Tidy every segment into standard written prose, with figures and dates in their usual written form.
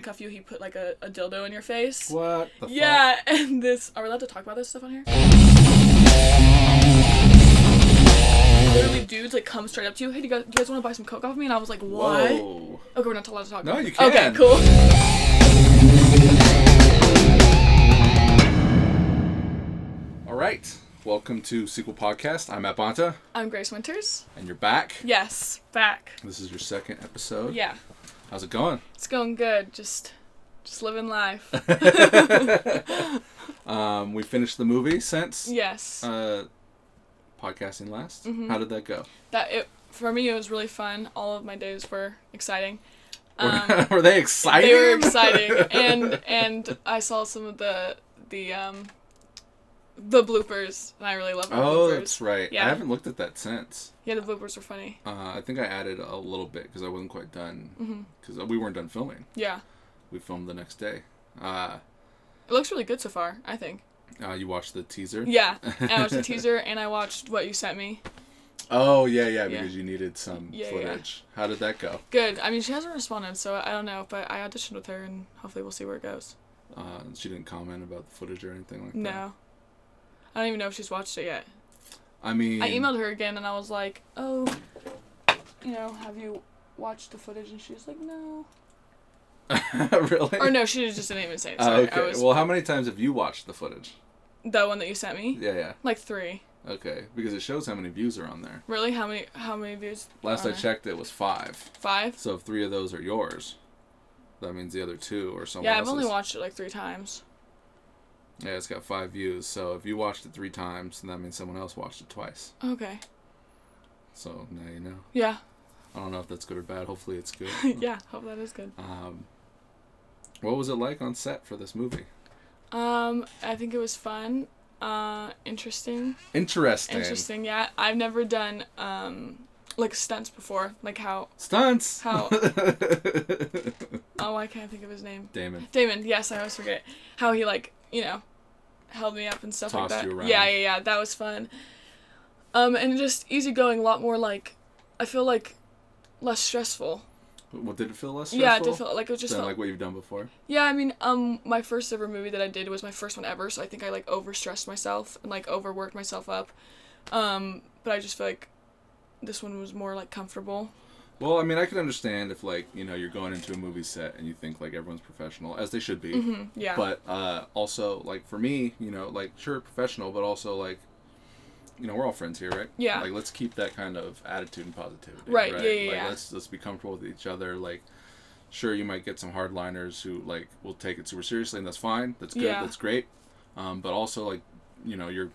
handcuff you, he put like a dildo in your face. What the Yeah, and this... Are we allowed to talk about this stuff on here? Literally, dudes like come straight up to you. Hey, do you guys want to buy some Coke off me? And I was like, what? Whoa. Okay, we're not allowed to talk. No, you can. Okay, cool. All right. Welcome to Sequel Podcast. I'm Matt Bonta. I'm Grace Winters. And you're back. Yes, back. This is your second episode. Yeah. How's it going? It's going good. Just living life. We finished the movie since. Yes. Podcasting last. Mm-hmm. How did that go? For me, it was really fun. All of my days were exciting. Were they exciting? They were exciting, and I saw some of the bloopers, and I really love the bloopers. Oh, that's right. Yeah. I haven't looked at that since. Yeah, the bloopers were funny. I think I added a little bit because I wasn't quite done. Because Mm-hmm. we weren't done filming. Yeah. We filmed the next day. It looks really good so far, I think. You watched the teaser? Yeah, and I watched the teaser, and I watched what you sent me. Oh, yeah, because you needed some footage. Yeah. How did that go? Good. I mean, she hasn't responded, so I don't know, but I auditioned with her, and hopefully we'll see where it goes. She didn't comment about the footage or anything like that? No. I don't even know if she's watched it yet. I mean... I emailed her again, and I was like, oh, have you watched the footage? And she was like, no. Really? Or no, she just didn't even say it. Sorry, okay. Well, how many times have you watched the footage? The one that you sent me? Yeah. Like 3. Okay, because it shows how many views are on there. Really? How many views? Last I checked, it was 5. 5? So if 3 of those are yours, that means the other 2 are someone else's. Yeah, I've only watched it like 3 times. Yeah, it's got 5 views. So if you watched it 3 times, then that means someone else watched it twice. Okay. So now you know. Yeah. I don't know if that's good or bad. Hopefully it's good. Yeah, hope that is good. What was it like on set for this movie? I think it was fun. Interesting. Interesting, yeah. I've never done, like, stunts before. Like, how... Stunts! Oh, I can't think of his name. Damon, yes, I always forget it. How he, like, held me up and stuff Tossed like that. You around. Yeah, that was fun. And just easygoing, a lot more, like, I feel like less stressful. What, did it feel less stressful? Yeah, it did feel like it was just like what you've done before? Yeah, I mean, my first ever movie that I did was my first one ever, so I think I, like, overstressed myself and, like, overworked myself up. But I just feel like this one was more, like, comfortable. Well, I mean, I can understand if, like, you're going into a movie set and you think, like, everyone's professional, as they should be. Mm-hmm, yeah. But, also, like, for me, like, sure, professional, but also, like, we're all friends here, right? Yeah. Like, let's keep that kind of attitude and positivity. Right, yeah. Like, let's be comfortable with each other. Like, sure, you might get some hardliners who, like, will take it super seriously, and that's fine. That's good. Yeah. That's great. But also, like, you're,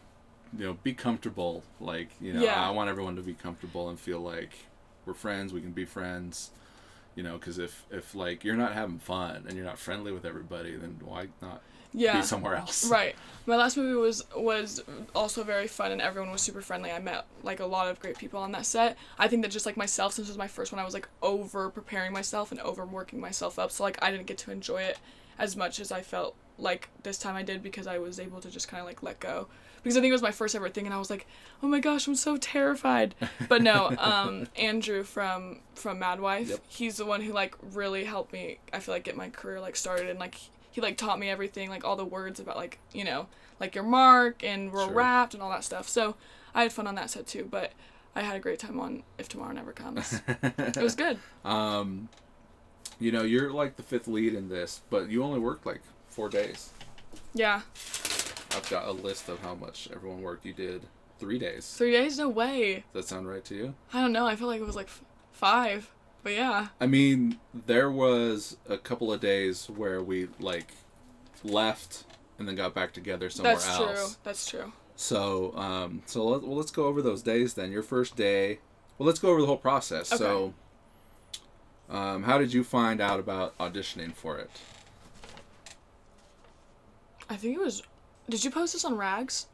be comfortable. Like, I want everyone to be comfortable and feel like we're friends, we can be friends. Because if, like, you're not having fun and you're not friendly with everybody, then why not be somewhere else? Right. My last movie was also very fun, and everyone was super friendly. I met, like, a lot of great people on that set. I think that just, like, myself, since it was my first one, I was, like, over-preparing myself and overworking myself up, so, like, I didn't get to enjoy it as much as I felt like this time I did, because I was able to just kind of, like, let go. Because I think it was my first ever thing, and I was like, oh my gosh, I'm so terrified. But no, Andrew from Mad Wife, Yep. He's the one who, like, really helped me, I feel like, get my career, like, started, and, like, he, like, taught me everything, like, all the words about, like, like, your mark, and we're wrapped, and all that stuff. So, I had fun on that set, too, but I had a great time on If Tomorrow Never Comes. It was good. You're, like, the 5th lead in this, but you only worked, like, 4 days. Yeah. I've got a list of how much everyone worked. You did 3 days. 3 days? No way. Does that sound right to you? I don't know. I feel like it was, like, 5. But yeah. I mean, there was a couple of days where we, like, left and then got back together somewhere else. That's true. So, let's go over those days then. Your first day. Well, let's go over the whole process. Okay. So, how did you find out about auditioning for it? I think it was... Did you post this on Rags?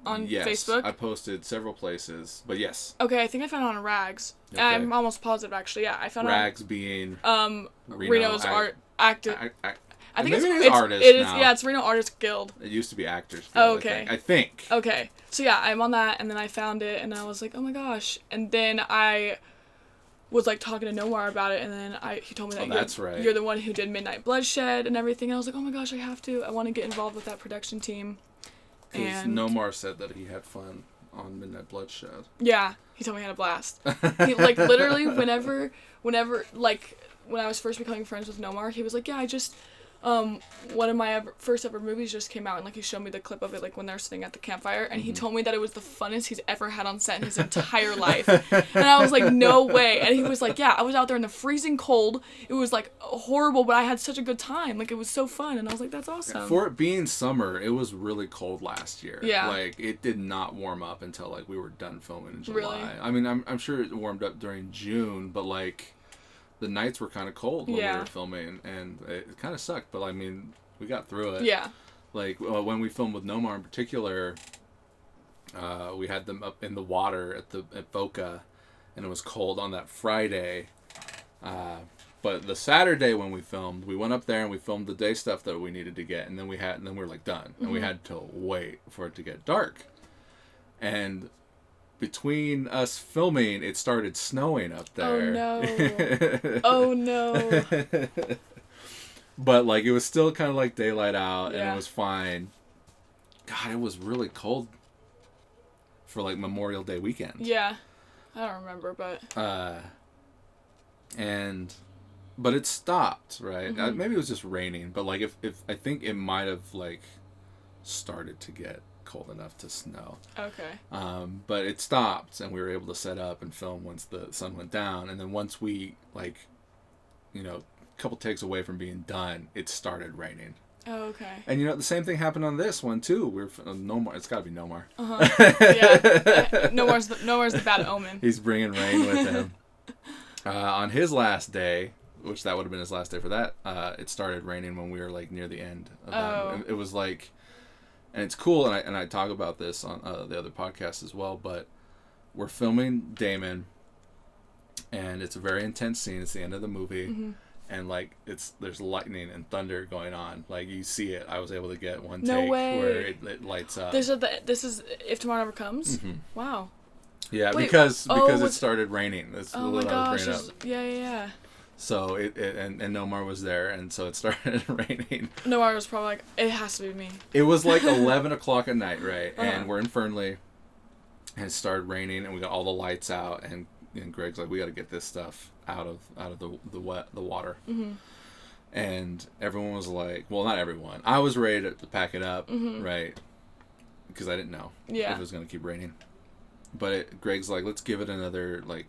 On yes, Facebook? I posted several places, but yes. Okay, I think I found it on Rags. Okay. I'm almost positive, actually. Yeah, I found Rags it on... being... Reno's active... I think it's artists now. Yeah, it's Reno Artists Guild. It used to be Actors Guild, Oh, okay. I think. Okay. So yeah, I'm on that, and then I found it, and I was like, oh my gosh. And then I was like talking to Nomar about it, and then he told me that you're the one who did Midnight Bloodshed and everything. And I was like, oh my gosh, I want to get involved with that production team. And Nomar said that he had fun on Midnight Bloodshed. Yeah, he told me he had a blast. He like literally whenever like when I was first becoming friends with Nomar, he was like, yeah, I just one of my first ever movies just came out, and like he showed me the clip of it like when they were sitting at the campfire, and he told me that it was the funnest he's ever had on set in his entire life. And I was like, no way. And he was like, yeah, I was out there in the freezing cold, it was like horrible, but I had such a good time, like it was so fun. And I was like, that's awesome. For it being summer, it was really cold last year. Yeah, like it did not warm up until like we were done filming in July. Really? I mean, I'm sure it warmed up during June, but like the nights were kind of cold when we were filming, and it kind of sucked, but I mean, we got through it. Yeah. Like, when we filmed with Nomar in particular, we had them up in the water at Boca, and it was cold on that Friday. But the Saturday when we filmed, we went up there and we filmed the day stuff that we needed to get, and then we were like done, and we had to wait for it to get dark. And between us filming, it started snowing up there. Oh no. But like it was still kind of like daylight out, and it was fine. God, it was really cold for like Memorial Day weekend. Yeah. I don't remember, but but it stopped, right? Maybe it was just raining, but like if I think it might have like started to get cold enough to snow. Okay. But it stopped, and we were able to set up and film once the sun went down. And then once we like, a couple takes away from being done, it started raining. Oh, okay. And the same thing happened on this one too. We're Nomar. It's got to be Nomar. Yeah. Nomar's the bad omen. He's bringing rain with him. On his last day, which that would have been his last day for that, it started raining when we were like near the end of that. It was like. And it's cool, and I talk about this on the other podcast as well, but we're filming Damon, and it's a very intense scene. It's the end of the movie, and like there's lightning and thunder going on. Like you see it. I was able to get one take where it lights up. This is If Tomorrow Never Comes? Wow. Yeah, because it started raining. That's oh my gosh. Yeah. So and Nomar was there, and so it started raining. Nomar was probably like, it has to be me. It was like 11 o'clock at night, right? And we're in Fernley, and it started raining, and we got all the lights out, and Greg's like, we got to get this stuff out of the water. And everyone was like, well, not everyone. I was ready to pack it up, right? Because I didn't know if it was going to keep raining. But Greg's like, let's give it another like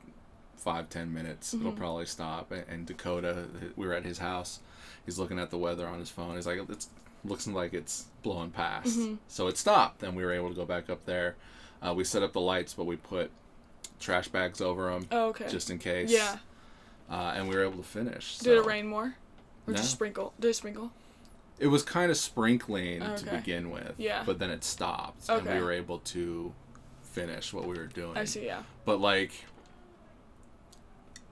5-10 minutes. It'll probably stop. And Dakota, we were at his house, he's looking at the weather on his phone. He's like, it looks like it's blowing past. So it stopped, and we were able to go back up there. We set up the lights, but we put trash bags over them just in case. Yeah. And we were able to finish. Did it rain more? Or just sprinkle? Did it sprinkle? It was kind of sprinkling to begin with. Yeah. But then it stopped, and we were able to finish what we were doing. I see, yeah. But like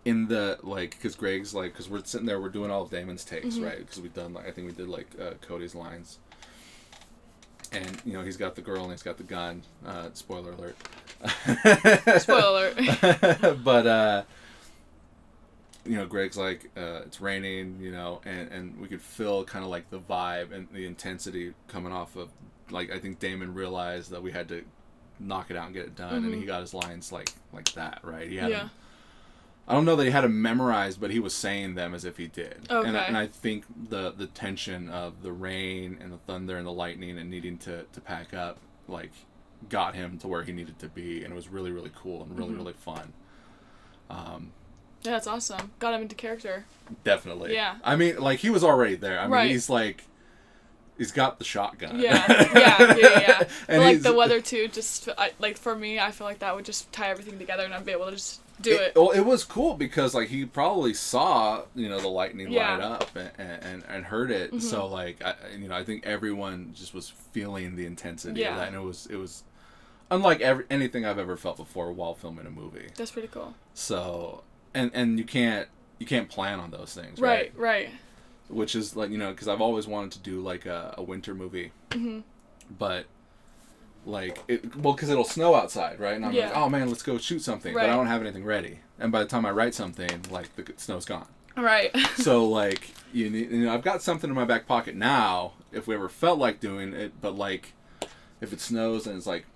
in the because Greg's like, because we're sitting there, we're doing all of Damon's takes, right? Because we've done I think we did Cody's lines, and he's got the girl and he's got the gun. Spoiler alert. Spoiler alert. But Greg's like, it's raining, and we could feel kind of like the vibe and the intensity coming off of, like, I think Damon realized that we had to knock it out and get it done, and he got his lines like that, right? He had them, I don't know that he had them memorized, but he was saying them as if he did. Okay. And I think the tension of the rain and the thunder and the lightning and needing to pack up, like, got him to where he needed to be, and it was really, really cool and really, really fun. Yeah, that's awesome. Got him into character. Definitely. Yeah. I mean, like, he was already there. I mean, he's like, he's got the shotgun. Yeah. And but, like, the weather, too, just, like, for me, I feel like that would just tie everything together, and I'd be able to just do it. Well, it was cool because, like, he probably saw, the lightning light up and heard it. So, like, I think everyone just was feeling the intensity of that, and it was unlike anything I've ever felt before while filming a movie. That's pretty cool. So, and you can't plan on those things, right? Right. Which is, like, because I've always wanted to do, like, a winter movie. But like because it'll snow outside, right? And I'm like, oh man, let's go shoot something, but I don't have anything ready. And by the time I write something, like the snow's gone. Right. So like I've got something in my back pocket now if we ever felt like doing it, but like if it snows and it's like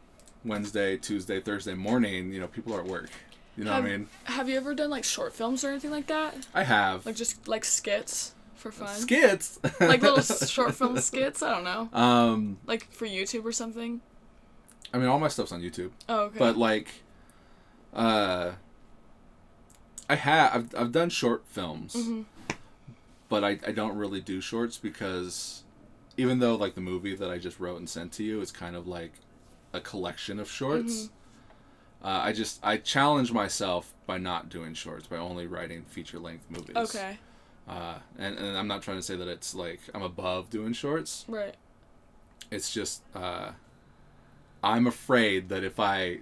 Wednesday, Tuesday, Thursday morning, people are at work. You know what I mean? Have you ever done like short films or anything like that? I have. Like just like skits for fun. Skits? Like little short film skits? I don't know. Like for YouTube or something? I mean, all my stuff's on YouTube. Oh, okay. But like I've done short films. Mm-hmm. But I don't really do shorts because even though like the movie that I just wrote and sent to you is kind of like a collection of shorts. Mm-hmm. I challenge myself by not doing shorts, by only writing feature-length movies. Okay. And I'm not trying to say that it's like I'm above doing shorts. Right. It's just I'm afraid that if I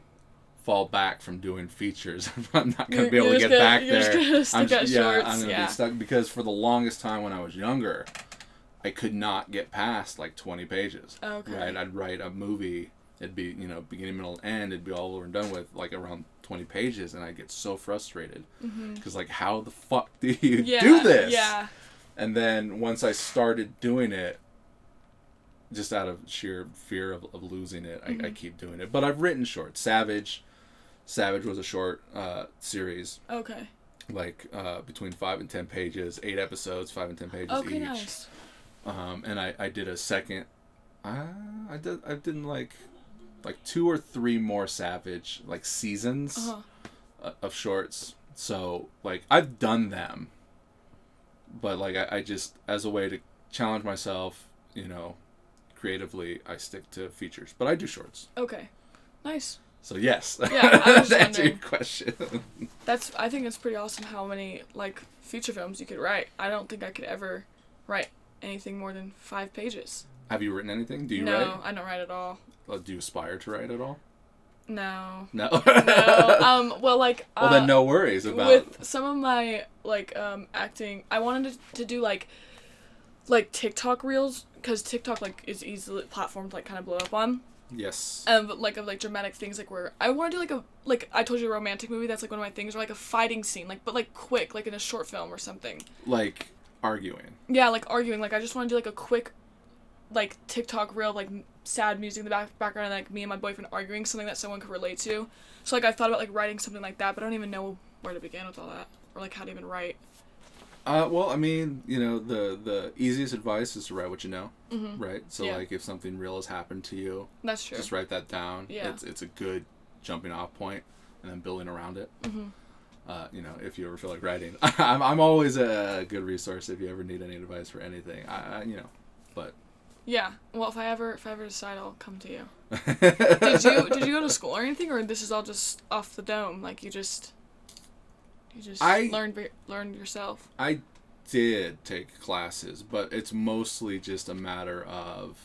fall back from doing features, I'm not going to be able to get back there. I'm going to be stuck because for the longest time when I was younger, I could not get past like 20 pages. Okay. Right? I'd write a movie. It'd be, beginning, middle, and end. It'd be all over and done with, like, around 20 pages, and I'd get so frustrated. Because, like, how the fuck do you do this? Yeah. And then once I started doing it, just out of sheer fear of losing it, I keep doing it. But I've written shorts. Savage was a short series. Okay. Like, between 5 and 10 pages, 8 episodes, 5 and 10 pages each. Okay, nice. And I did a second... I did like 2 or 3 more Savage like seasons of shorts. So like I've done them, but like I just as a way to challenge myself, creatively, I stick to features. But I do shorts. Okay, nice. So yes, yeah, I was to answer your question. I think it's pretty awesome how many like feature films you could write. I don't think I could ever write anything more than 5 pages. Have you written anything? Do you write? No, I don't write at all. Do you aspire to write at all? No. No? No. Well, like... well, then no worries about... With some of my, like, acting, I wanted to do, like TikTok reels, because TikTok, like, is easily a platform to, like, kind of blow up on. Yes. But, like, of, like, dramatic things, like, where... I want to do, like, I told you a romantic movie, that's, like, one of my things, or, like, a fighting scene, like, but, like, quick, like, in a short film or something. Like, arguing. Yeah, like, arguing. Like, I just want to do, like, a quick... like TikTok reel, like sad music in the background, and like me and my boyfriend arguing, something that someone could relate to. So like I thought about like writing something like that, but I don't even know where to begin with all that, or like how to even write. Well, I mean, the easiest advice is to write what you know, right? So like if something real has happened to you, that's true. Just write that down. Yeah. It's a good jumping off point, and then building around it. If you ever feel like writing, I'm always a good resource if you ever need any advice for anything. But. Yeah. Well, if I ever decide, I'll come to you. Did you go to school or anything, or this is all just off the dome? Like you just learned yourself. I did take classes, but it's mostly just a matter of.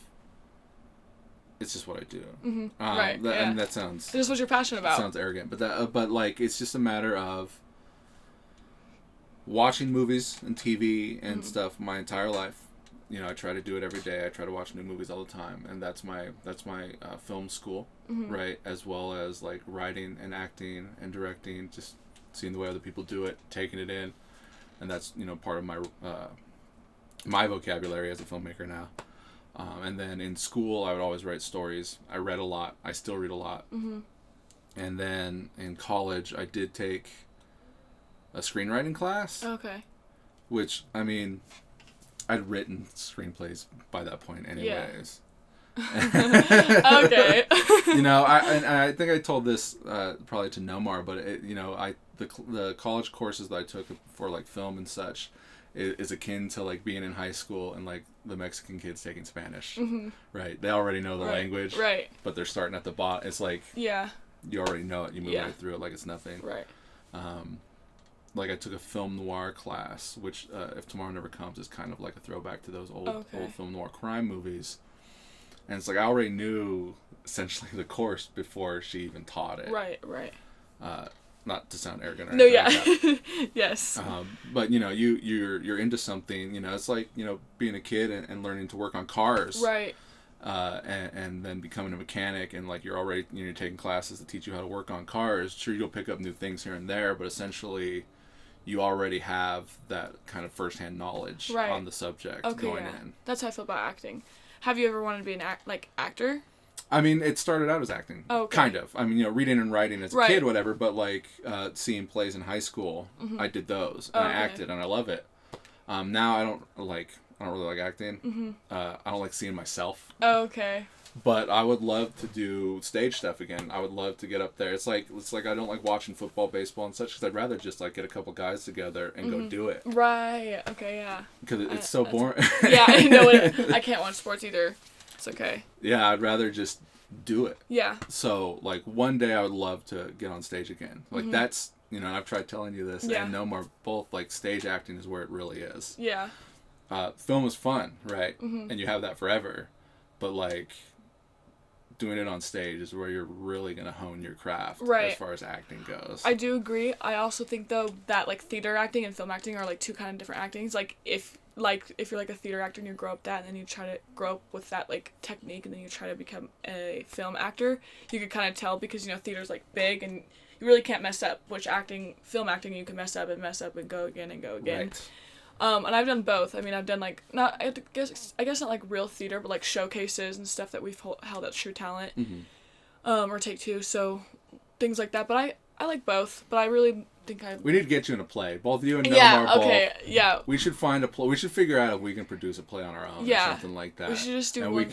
It's just what I do. Right. And that sounds. This is what you're passionate about. Sounds arrogant, but like it's just a matter of. Watching movies and TV and stuff my entire life. I try to do it every day. I try to watch new movies all the time, and that's my film school, right? As well as like writing and acting and directing, just seeing the way other people do it, taking it in, and that's part of my my vocabulary as a filmmaker now. And then in school, I would always write stories. I read a lot. I still read a lot. And then in college, I did take a screenwriting class. Okay. Which I mean. I'd written screenplays by that point anyways. Yeah. Okay. I think I told this probably to Nomar, but the college courses that I took for like film and such is akin to like being in high school and like the Mexican kids taking Spanish. Right? They already know the language. Right. But they're starting at the bottom. It's like you already know it. You move right through it like it's nothing. Right. Like I took a film noir class, which if Tomorrow Never Comes is kind of like a throwback to those old film noir crime movies. And it's like I already knew essentially the course before she even taught it. Right. Not to sound arrogant or anything. No, like that. Yes. But you're into something. It's like being a kid and learning to work on cars. Right. and then becoming a mechanic, and like you're already, you're taking classes to teach you how to work on cars. Sure, you'll pick up new things here and there, but essentially you already have that kind of firsthand knowledge on the subject going in. That's how I feel about acting. Have you ever wanted to be an actor? I mean, it started out as acting. Kind of. I mean, reading and writing as a kid, whatever, but like seeing plays in high school, I did those, and I acted, and I love it. Now I don't really like acting. I don't like seeing myself. Okay. But I would love to do stage stuff again. I would love to get up there. It's like I don't like watching football, baseball, and such, because I'd rather just like get a couple guys together and go do it. Right. Okay. Yeah. Because it's so boring. Yeah, I know it. I can't watch sports either. It's okay. Yeah, I'd rather just do it. Yeah. So like one day I would love to get on stage again. Like that's, I've tried telling you this, and no more. Both like stage acting is where it really is. Yeah. Film is fun, right? And you have that forever, but like doing it on stage is where you're really gonna hone your craft as far as acting goes. I do agree. I also think though that like theater acting and film acting are like two kind of different actings. Like if you're like a theater actor and you grow up that, and then you try to grow up with that like technique, and then you try to become a film actor, you could kind of tell, because theater's like big and you really can't mess up. Which film acting you can mess up and go again and go again. Right. And I've done both. I mean, I've done like I guess not like real theater, but like showcases and stuff that we've held at True Talent, or Take Two, so things like that. But I like both. But I really think we need to get you in a play. Both you and Noam are okay, both. Yeah. We should find a play. We should figure out if we can produce a play on our own or something like that. We should just do and one.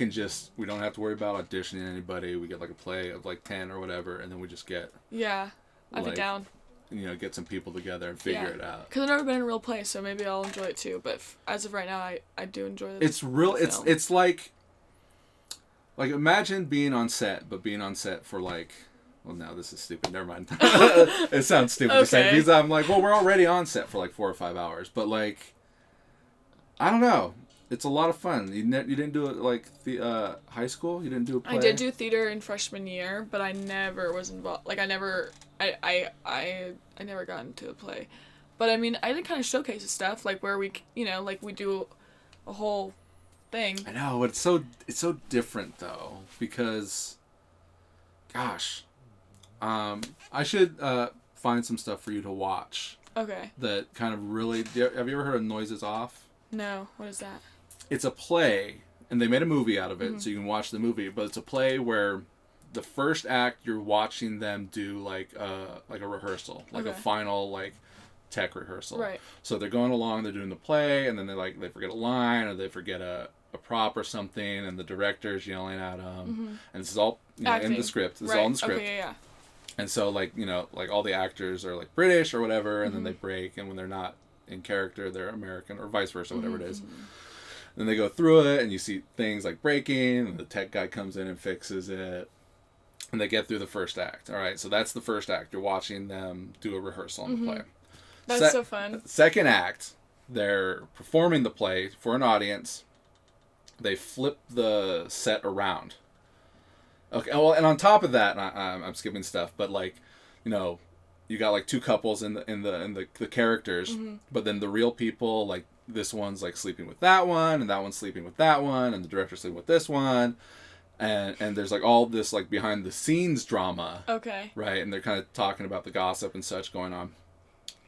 we don't have to worry about auditioning anybody. We get like a play of like 10 or whatever, and then we just get I'd be down. Get some people together and figure it out. Because I've never been in a real play, so maybe I'll enjoy it too. But as of right now, I do enjoy It's real. It's like imagine being on set, but being on set for like. Well, no, this is stupid. Never mind. It sounds stupid to say, because I'm like, well, we're already on set for like 4 or 5 hours, but like, I don't know. It's a lot of fun. You didn't do it like the high school. You didn't do a play. I did do theater in freshman year, but I never was involved. Like I never got into a play. But I mean, I did kind of showcase stuff, like where we like we do a whole thing. I know, but it's so different though, because, gosh, I should find some stuff for you to watch. Okay. That kind of really. Have you ever heard of Noises Off? No. What is that? It's a play, and they made a movie out of it, so you can watch the movie. But it's a play where the first act you're watching them do like a rehearsal, like a final like tech rehearsal. Right. So they're going along, they're doing the play, and then they forget a line, or they forget a prop or something, and the director's yelling at them, and this is all in the script. This is all in the script. Okay, yeah. And so like all the actors are like British or whatever, and then they break, and when they're not in character, they're American, or vice versa, whatever it is. Then they go through it, and you see things like breaking, and the tech guy comes in and fixes it, and they get through the first act. All right, so that's the first act. You're watching them do a rehearsal on the play. That's so fun. Second act, they're performing the play for an audience. They flip the set around. Okay, well, and on top of that, I'm skipping stuff, but like, you got like two couples in the characters, but then the real people, like this one's like sleeping with that one, and that one's sleeping with that one, and the director's sleeping with this one, and there's like all this like behind the scenes drama. Okay. Right, and they're kind of talking about the gossip and such going on.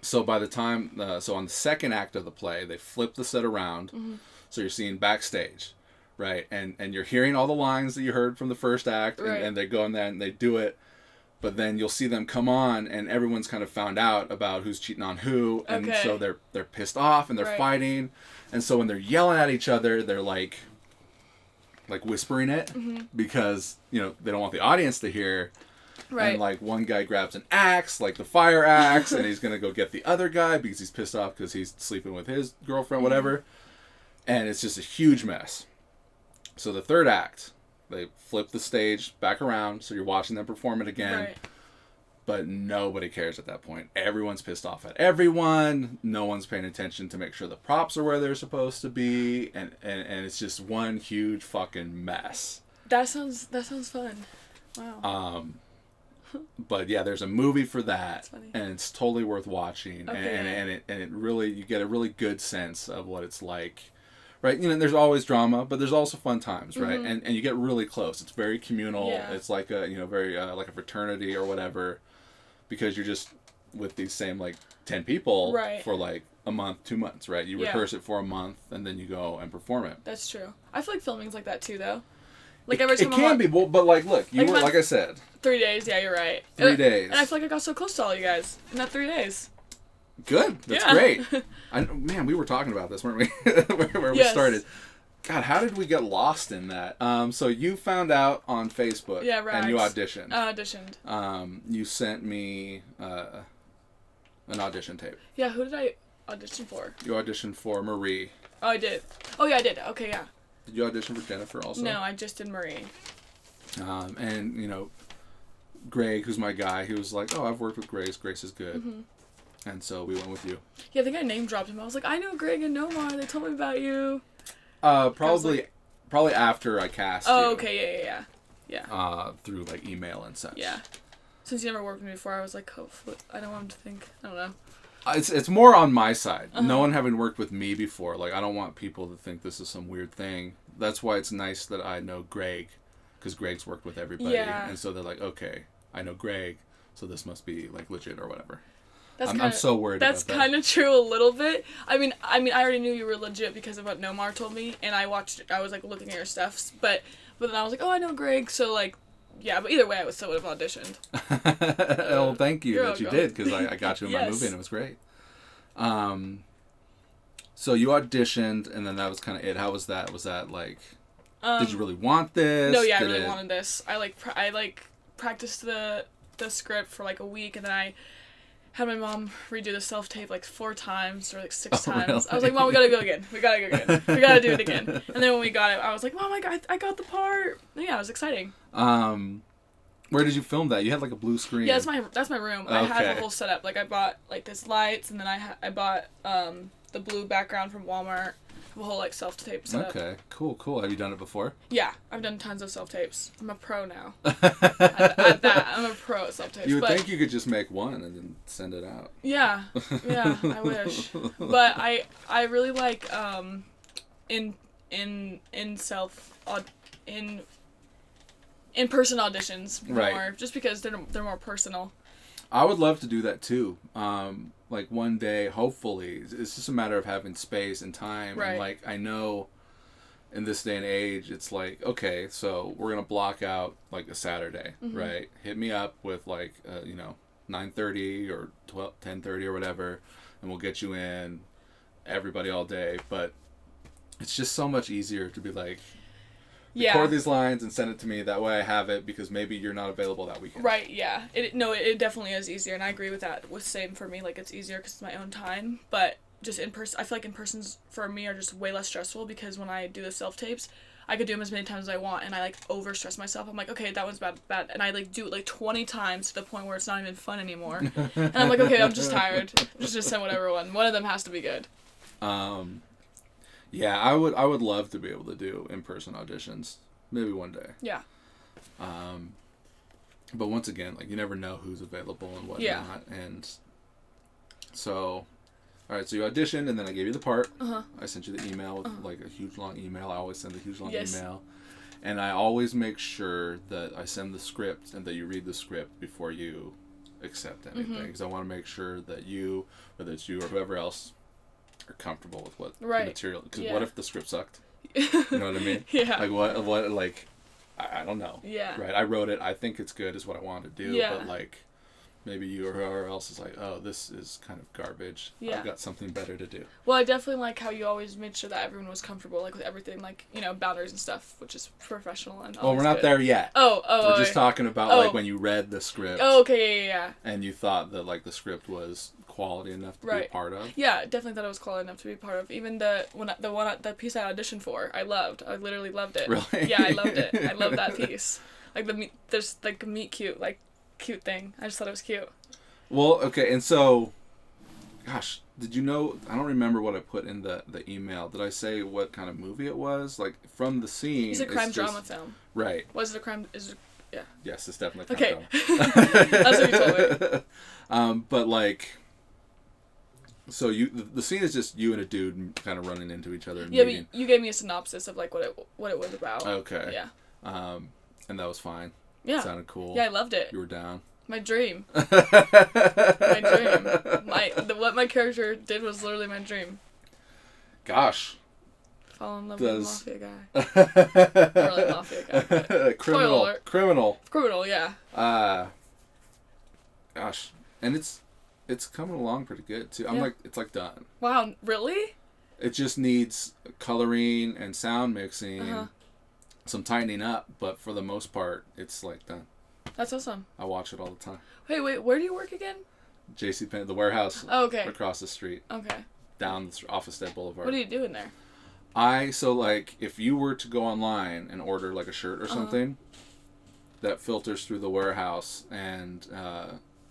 So by the time, so on the second act of the play, they flip the set around, so you're seeing backstage, right, and you're hearing all the lines that you heard from the first act, and they go in there and they do it. But then you'll see them come on, and everyone's kind of found out about who's cheating on who, and so they're pissed off, and they're fighting, and so when they're yelling at each other, they're like whispering it, because they don't want the audience to hear. Right. And like one guy grabs an axe, like the fire axe, and he's gonna go get the other guy because he's pissed off because he's sleeping with his girlfriend, whatever, and it's just a huge mess. So the third act, they flip the stage back around, so you're watching them perform it again. Right. But nobody cares at that point. Everyone's pissed off at everyone. No one's paying attention to make sure the props are where they're supposed to be, and it's just one huge fucking mess. That sounds fun. Wow. But yeah, there's a movie for that, and it's totally worth watching. Okay. And it really, you get a really good sense of what it's like right? You know, there's always drama, but there's also fun times, right? Mm-hmm. And you get really close. It's very communal. Yeah. It's like a, you know, very like a fraternity or whatever, because you're just with these same like 10 people right. for like a month, 2 months, right? You rehearse it for a month and then you go and perform it. That's true. I feel like filming's like that too, though. Like every time it can be, but like, look, you like were, like I said, 3 days. Yeah, you're right. 3 days. And I feel like I got so close to all you guys in that 3 days. Good. That's great. Man, we were talking about this, weren't we? where we started. God, how did we get lost in that? So you found out on Facebook. Yeah, right. And you auditioned. I auditioned. You sent me an audition tape. Yeah, who did I audition for? You auditioned for Marie. Oh, I did. Oh, yeah, I did. Okay, yeah. Did you audition for Jennifer also? No, I just did Marie. And, you know, Greg, who's my guy, he was like, oh, I've worked with Grace. Grace is good. Mm-hmm. And so we went with you. Yeah, I think I name dropped him. I was like, I know Greg and Nomar. They told me about you. Probably after I cast you. Oh, okay, yeah. Through, like, email and such. Yeah. Since you never worked with me before, I was like, hopefully, I don't want him to think, I don't know. It's more on my side. No one having worked with me before. Like, I don't want people to think this is some weird thing. That's why it's nice that I know Greg, because Greg's worked with everybody. Yeah. And so they're like, okay, I know Greg, so this must be, like, legit or whatever. I'm so worried about that. That's kind of true a little bit. I mean, I already knew you were legit because of what Nomar told me, and I was, like, looking at your stuff, but then I was like, oh, I know Greg, so, like, yeah, but either way, I still would have auditioned. Well, thank you that you did, because I got you in my Yes. movie, and it was great. So you auditioned, and then that was kind of it. How was that? Was that, like, did you really want this? No, yeah, I really wanted this. I practiced the script for, like, a week, and then I had my mom redo the self-tape like 4 times or like 6 times. Really? I was like, Mom, we gotta go again. We gotta go again. We gotta do it again. And then when we got it, I was like, Mom, I got the part. And yeah, it was exciting. Where did you film that? You had like a blue screen. Yeah, that's my room. Okay. I have a whole setup. Like I bought like this lights, and then I bought the blue background from Walmart. A whole like self-tape setup. Okay, cool. Have you done it before? Yeah, I've done tons of self-tapes. I'm a pro now. at that, I'm a pro at self-tapes. You would think you could just make one and then send it out. Yeah, I wish. But I really like in person auditions more, right. Just because they're more personal. I would love to do that too. Like one day, hopefully, it's just a matter of having space and time. Right. And like I know, in this day and age, it's like okay, so we're gonna block out like a Saturday, right? Hit me up with like 9:30 or 10:30 or whatever, and we'll get you in. Everybody all day, but it's just so much easier to be like. Record these lines and send it to me. That way I have it because maybe you're not available that weekend. Right, yeah. It definitely is easier, and I agree with that. Same for me, like, it's easier because it's my own time, but just in person, I feel like in persons for me are just way less stressful because when I do the self-tapes, I could do them as many times as I want, and I, like, over-stress myself. I'm like, okay, that one's bad, and I, like, do it, like, 20 times to the point where it's not even fun anymore. And I'm like, okay, I'm just tired. Just send whatever one. One of them has to be good. Yeah, I would love to be able to do in-person auditions. Maybe one day. Yeah. But once again, like, you never know who's available and whatnot. Yeah. And so, all right, so you auditioned, and then I gave you the part. Uh-huh. I sent you the email, with, like, a huge, long email. I always send a huge, long Yes. email. And I always make sure that I send the script and that you read the script before you accept anything. Because I want to make sure that you, whether it's you or whoever else, are comfortable with what the material. Because what if the script sucked? You know what I mean? Yeah. Like what like I don't know. Yeah. Right. I wrote it. I think it's good is what I want to do. Yeah. But like maybe you or whoever else is like, oh, this is kind of garbage. Yeah. I've got something better to do. Well, I definitely like how you always made sure that everyone was comfortable, like with everything, like boundaries and stuff, which is professional and. Well, we're not good. there yet. Oh. We're just talking about like when you read the script. Oh, okay, yeah. And you thought that like the script was quality enough to be a part of. Yeah, definitely thought it was quality enough to be a part of. Even the piece I auditioned for, I loved. I literally loved it. Really? Yeah, I loved it. I loved that piece. Like there's like a meet cute, like cute thing. I just thought it was cute. Well, okay, and so, gosh, did you know? I don't remember what I put in the email. Did I say what kind of movie it was? Like from the scene. It's a crime drama film. Right. Was it a crime? Yeah. Yes, it's definitely a crime drama. That's what you told me. But like, So the scene is just you and a dude kind of running into each other. And yeah, meeting. but you gave me a synopsis of like what it was about. Okay. Yeah. And that was fine. Yeah. It sounded cool. Yeah, I loved it. You were down. My dream. My dream. What my character did was literally my dream. Gosh. Fall in love with a mafia guy. Or like mafia guy. Criminal. Criminal, yeah. Gosh. And it's coming along pretty good too. It's like done. Wow, really? It just needs coloring and sound mixing, some tightening up, but for the most part, it's like done. That's awesome. I watch it all the time. Wait, where do you work again? JCPenney, the warehouse. Oh, okay. Across the street. Okay. Down off of Stead Boulevard. What are you doing there? If you were to go online and order like a shirt or something, that filters through the warehouse, and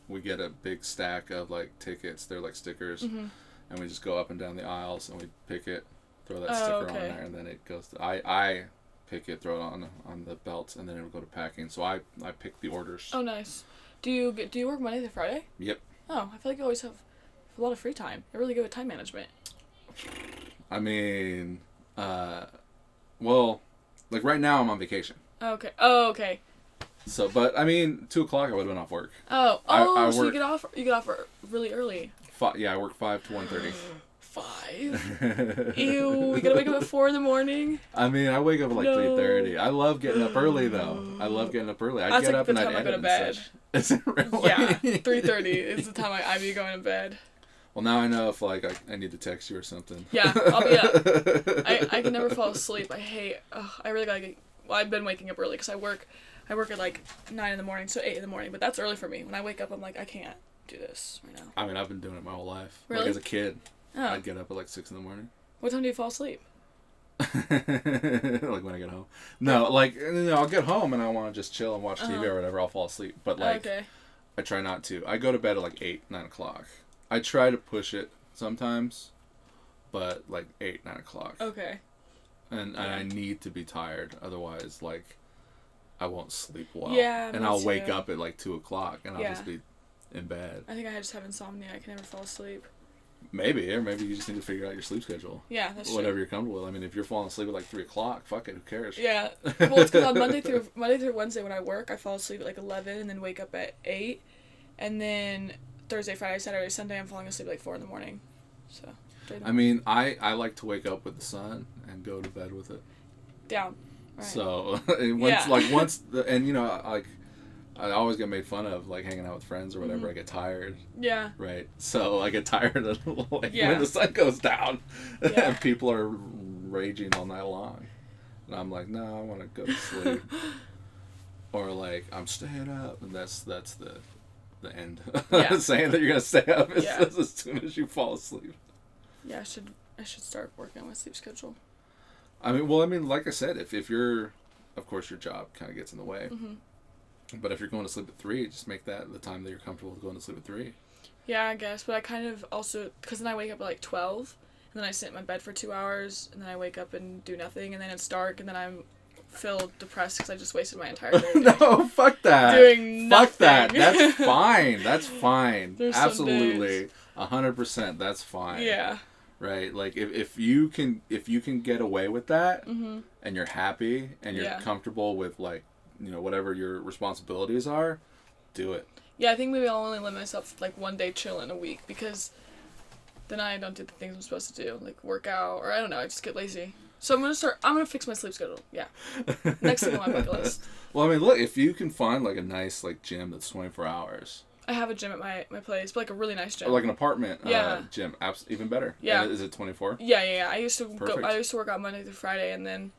we get a big stack of like tickets. They're like stickers, and we just go up and down the aisles and we pick it, throw that sticker on there, and then it goes. I pick it, throw it on the belts, and then it'll go to packing. So I pick the orders. Oh, nice. Do you work Monday through Friday? Yep. Oh, I feel like you always have a lot of free time. You're really good with time management. I mean, well, like right now I'm on vacation. Okay. Oh, okay. So, but I mean, 2:00 I would have been off work. Oh, I so work, you get off really early. Yeah, I work 5 to 1:30. 5? Ew, you gotta wake up at 4 in the morning. I mean, I wake up at like 3:30. I love getting up early though. I love getting up early. I get up and I edit and such. Is it really? Yeah, 3:30 is the time I be going to bed. Well, now I know if like I need to text you or something. Yeah, I'll be up. I can never fall asleep. I really gotta get. Well, I've been waking up early because I work at like 9 in the morning, so 8 in the morning. But that's early for me. When I wake up, I'm like, I can't do this right now. I mean, I've been doing it my whole life. Really? Like as a kid, Oh. I'd get up at like 6 in the morning. What time do you fall asleep? Like when I get home. No, like I'll get home and I want to just chill and watch TV or whatever. I'll fall asleep, but like I try not to. I go to bed at like 8, 9 o'clock. I try to push it sometimes, but like 8, 9 o'clock. Okay. And I need to be tired, otherwise like I won't sleep well. Yeah. And I'll wake up at like 2 o'clock and I'll just be in bed. I think I just have insomnia. I can never fall asleep. Maybe, or maybe you just need to figure out your sleep schedule. Yeah, that's whatever true. You're comfortable with. I mean, if you're falling asleep at like 3 o'clock, fuck it, who cares? Yeah. Well, it's because on Monday through Wednesday when I work, I fall asleep at like 11 and then wake up at 8, and then Thursday, Friday, Saturday, Sunday, I'm falling asleep at like 4 in the morning. So. I mean, I like to wake up with the sun and go to bed with it. Down. Right. So I always get made fun of, like, hanging out with friends or whatever. I get tired. Yeah. Right? So I get tired of, like, when the sun goes down and people are raging all night long. And I'm like, no, I want to go to sleep. Or, like, I'm staying up. And that's the end. Saying that you're going to stay up as soon as you fall asleep. Yeah, I should start working on my sleep schedule. I mean, like I said, if you're, of course, your job kind of gets in the way. Mm-hmm. But if you're going to sleep at 3, just make that the time that you're comfortable with going to sleep at 3. Yeah, I guess. But I kind of also, because then I wake up at like 12, and then I sit in my bed for 2 hours, and then I wake up and do nothing, and then it's dark, and then I'm feel depressed because I just wasted my entire day. No, fuck that. Doing nothing. Fuck that. That's fine. That's fine. Absolutely. 100%. That's fine. Yeah. Right? Like, if you can get away with that, mm-hmm. and you're happy, and you're comfortable with, like, whatever your responsibilities are, do it. Yeah, I think maybe I'll only limit myself like 1 day chilling a week, because then I don't do the things I'm supposed to do, like work out, or I don't know, I just get lazy. So I'm gonna fix my sleep schedule. Yeah. Next thing on my bucket list. Well, I mean, look, if you can find like a nice like gym that's 24 hours. I have a gym at my place, but like a really nice gym. Or like an apartment gym, even better. Yeah. And is it 24? Yeah. I used to work out Monday through Friday, and then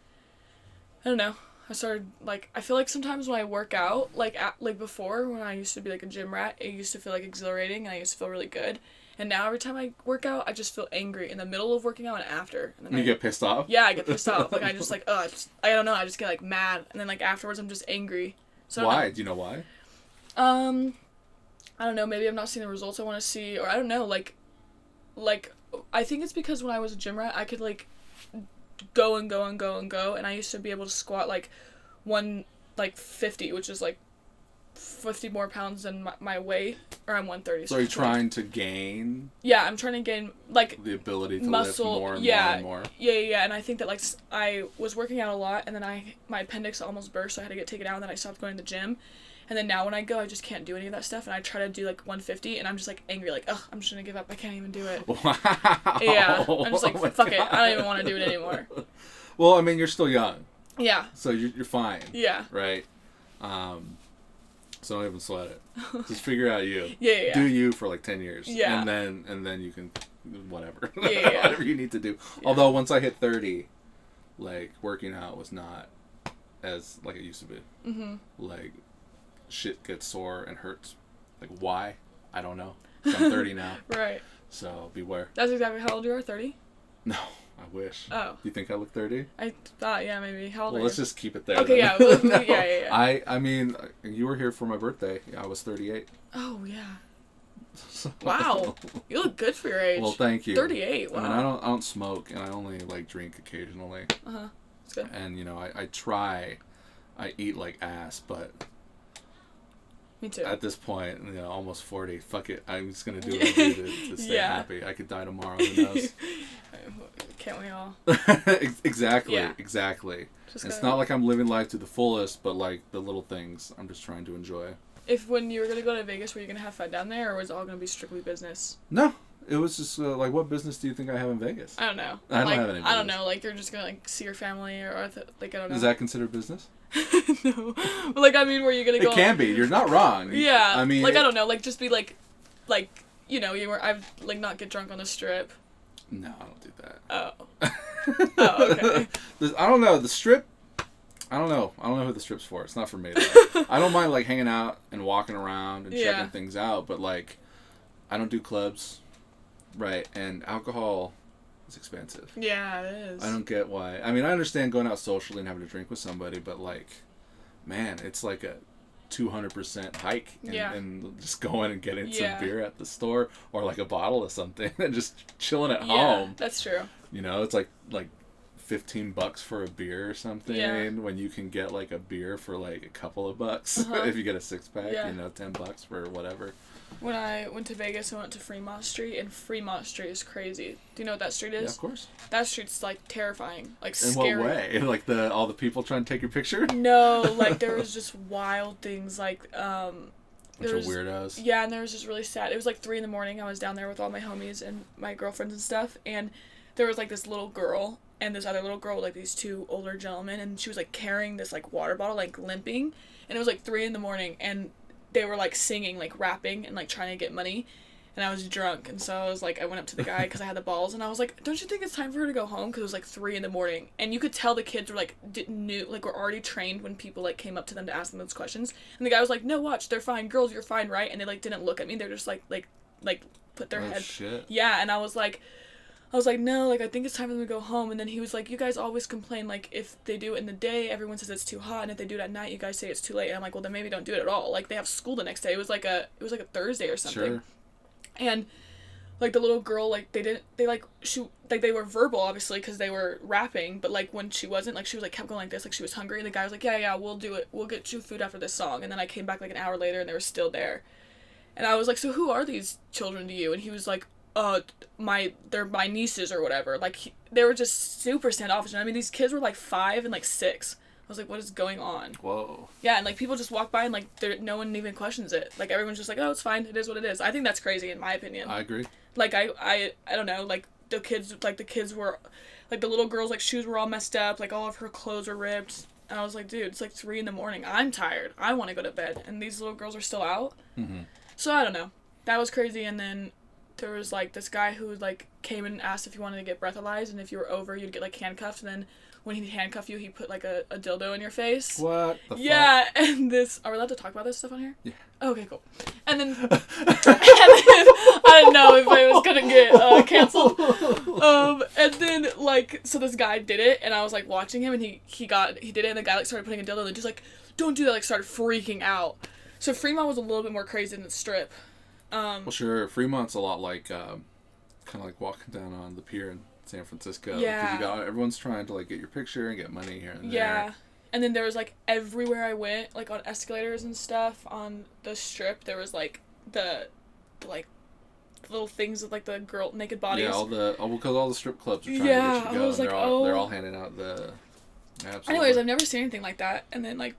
I don't know. I started, like, I feel like sometimes when I work out, like before, when I used to be, like, a gym rat, it used to feel, like, exhilarating, and I used to feel really good. And now every time I work out, I just feel angry in the middle of working out and after. And then you get pissed off? Yeah, I get pissed off. Like, I just, like, I don't know, I just get, like, mad. And then, like, afterwards, I'm just angry. So why? Do you know why? I don't know, maybe I'm not seeing the results I want to see, or I don't know, like, I think it's because when I was a gym rat, I could, like, go and go and go and go, and I used to be able to squat like 50, which is like 50 more pounds than my weight, Or I'm 130. So are you trying to gain? Yeah, I'm trying to gain, like, the ability to muscle, lift more and yeah, more and more. Yeah. And I think that, like, I was working out a lot, and then my appendix almost burst, so I had to get taken out, and then I stopped going to the gym. And then now when I go, I just can't do any of that stuff, and I try to do, like, 150, and I'm just, like, angry, like, ugh, I'm just gonna give up. I can't even do it. Wow. Yeah. I'm just like, fuck it. I don't even want to do it anymore. Well, I mean, you're still young. Yeah. So you're fine. Yeah. Right? So don't even sweat it. Just figure out you. Yeah. Do you for like 10 years. Yeah. And then you can whatever. Yeah. Whatever you need to do. Yeah. Although once I hit 30, like working out was not as like it used to be. Mm-hmm. Like shit gets sore and hurts. Like why? I don't know. So I'm 30 now. Right. So beware. That's exactly how old you are, 30? No. I wish. Oh. You think I look 30? I thought, yeah, maybe. How old are you? Let's just keep it there. Okay, then. yeah. No. Yeah. I mean, you were here for my birthday. I was 38. Oh, yeah. Wow. You look good for your age. Well, thank you. 38, wow. I mean, I don't smoke, and I only, like, drink occasionally. Uh-huh. That's good. And, you know, I eat like ass, but... Me too. At this point, you know, almost 40, fuck it. I'm just going to do what I do to stay happy. I could die tomorrow, who knows? Can't we all? Exactly. Yeah. Exactly. Just it's not like I'm living life to the fullest, but like the little things I'm just trying to enjoy. If when you were going to go to Vegas, were you going to have fun down there, or was it all going to be strictly business? No. It was just like, what business do you think I have in Vegas? I don't know. I don't have any business. I don't know. Like, you're just going to like see your family, or like, I don't know. Is that considered business? No. But, like, I mean, were you going to go... It can be. You're not wrong. Yeah. I mean... Like, I don't know. Like, just be like, you know, I'd, like, not get drunk on the strip. No, I don't do that. Oh. Oh, okay. I don't know. The strip... I don't know who the strip's for. It's not for me, though. I don't mind, like, hanging out and walking around and checking things out, but, like, I don't do clubs. Right. And alcohol is expensive. Yeah, it is. I don't get why. I mean, I understand going out socially and having a drink with somebody, but, like, man, it's like a 200% hike and just going and getting some beer at the store or, like, a bottle of something and just chilling at home. That's true. You know, it's like $15 for a beer or something when you can get like a beer for like a couple of bucks if you get a 6-pack, you know, $10 for whatever. When I went to Vegas, I went to Fremont Street, and Fremont Street is crazy. Do you know what that street is? Yeah, of course. That street's like terrifying, like in scary. In what way? Like all the people trying to take your picture? No, like there was just wild things like bunch of weirdos. Yeah, and there was just really sad. It was like 3 a.m. I was down there with all my homies and my girlfriends and stuff, and there was like this little girl and this other little girl with like these 2 older gentlemen, and she was like carrying this like water bottle, like limping, and it was like 3 a.m. and they were like singing, like rapping and like trying to get money, and I was drunk, and so I was like, I went up to the guy because I had the balls, and I was like, don't you think it's time for her to go home? Because it was like 3 a.m. and you could tell the kids were like were already trained when people like came up to them to ask them those questions, and the guy was like, no, watch, they're fine, girls, you're fine, right? And they like didn't look at me, they're just like put their head. Shit. Yeah, and I was like, no, like, I think it's time for them to go home. And then he was like, you guys always complain, like, if they do it in the day, everyone says it's too hot, and if they do it at night, you guys say it's too late. And I'm like, well, then maybe don't do it at all. Like, they have school the next day. It was like a Thursday or something. Sure. And, like, the little girl, like, they were verbal, obviously, because they were rapping, but, like, when she wasn't, like, she was, like, kept going like this, like, she was hungry, and the guy was like, yeah, we'll do it. We'll get you food after this song. And then I came back, like, an hour later, and they were still there. And I was like, so who are these children to you? And he was like, they're my nieces or whatever. Like, they were just super standoffish. I mean, these kids were like 5 and like 6. I was like, what is going on? Whoa. Yeah, and like people just walk by and like no one even questions it. Like everyone's just like, oh, it's fine. It is what it is. I think that's crazy in my opinion. I agree. Like I don't know. Like the kids were, like the little girl's like shoes were all messed up. Like all of her clothes were ripped. And I was like, dude, it's like 3 a.m. I'm tired. I want to go to bed. And these little girls are still out. Mm-hmm. So I don't know. That was crazy. And then there was, like, this guy who, like, came and asked if you wanted to get breathalyzed, and if you were over, you'd get, like, handcuffed, and then when he'd handcuff you, he'd put, like, a dildo in your face. What the Yeah, fuck? And this... Are we allowed to talk about this stuff on here? Yeah. Okay, cool. And then... I didn't know if I was gonna get canceled. And then, like, so this guy did it, and I was, like, watching him, and he did it, and the guy, like, started putting a dildo, and just, like, don't do that, like, started freaking out. So Fremont was a little bit more crazy than the Strip. Well, sure. Fremont's a lot like, kind of like walking down on the pier in San Francisco. Yeah. Because everyone's trying to, like, get your picture and get money here and there. Yeah. And then there was, like, everywhere I went, like, on escalators and stuff, on the Strip, there was, like, the like little things with like the girl naked bodies. Yeah, because all the strip clubs are trying to get you to go. I was like, they're all handing out the. Absolutely. Anyways, I've never seen anything like that, and then like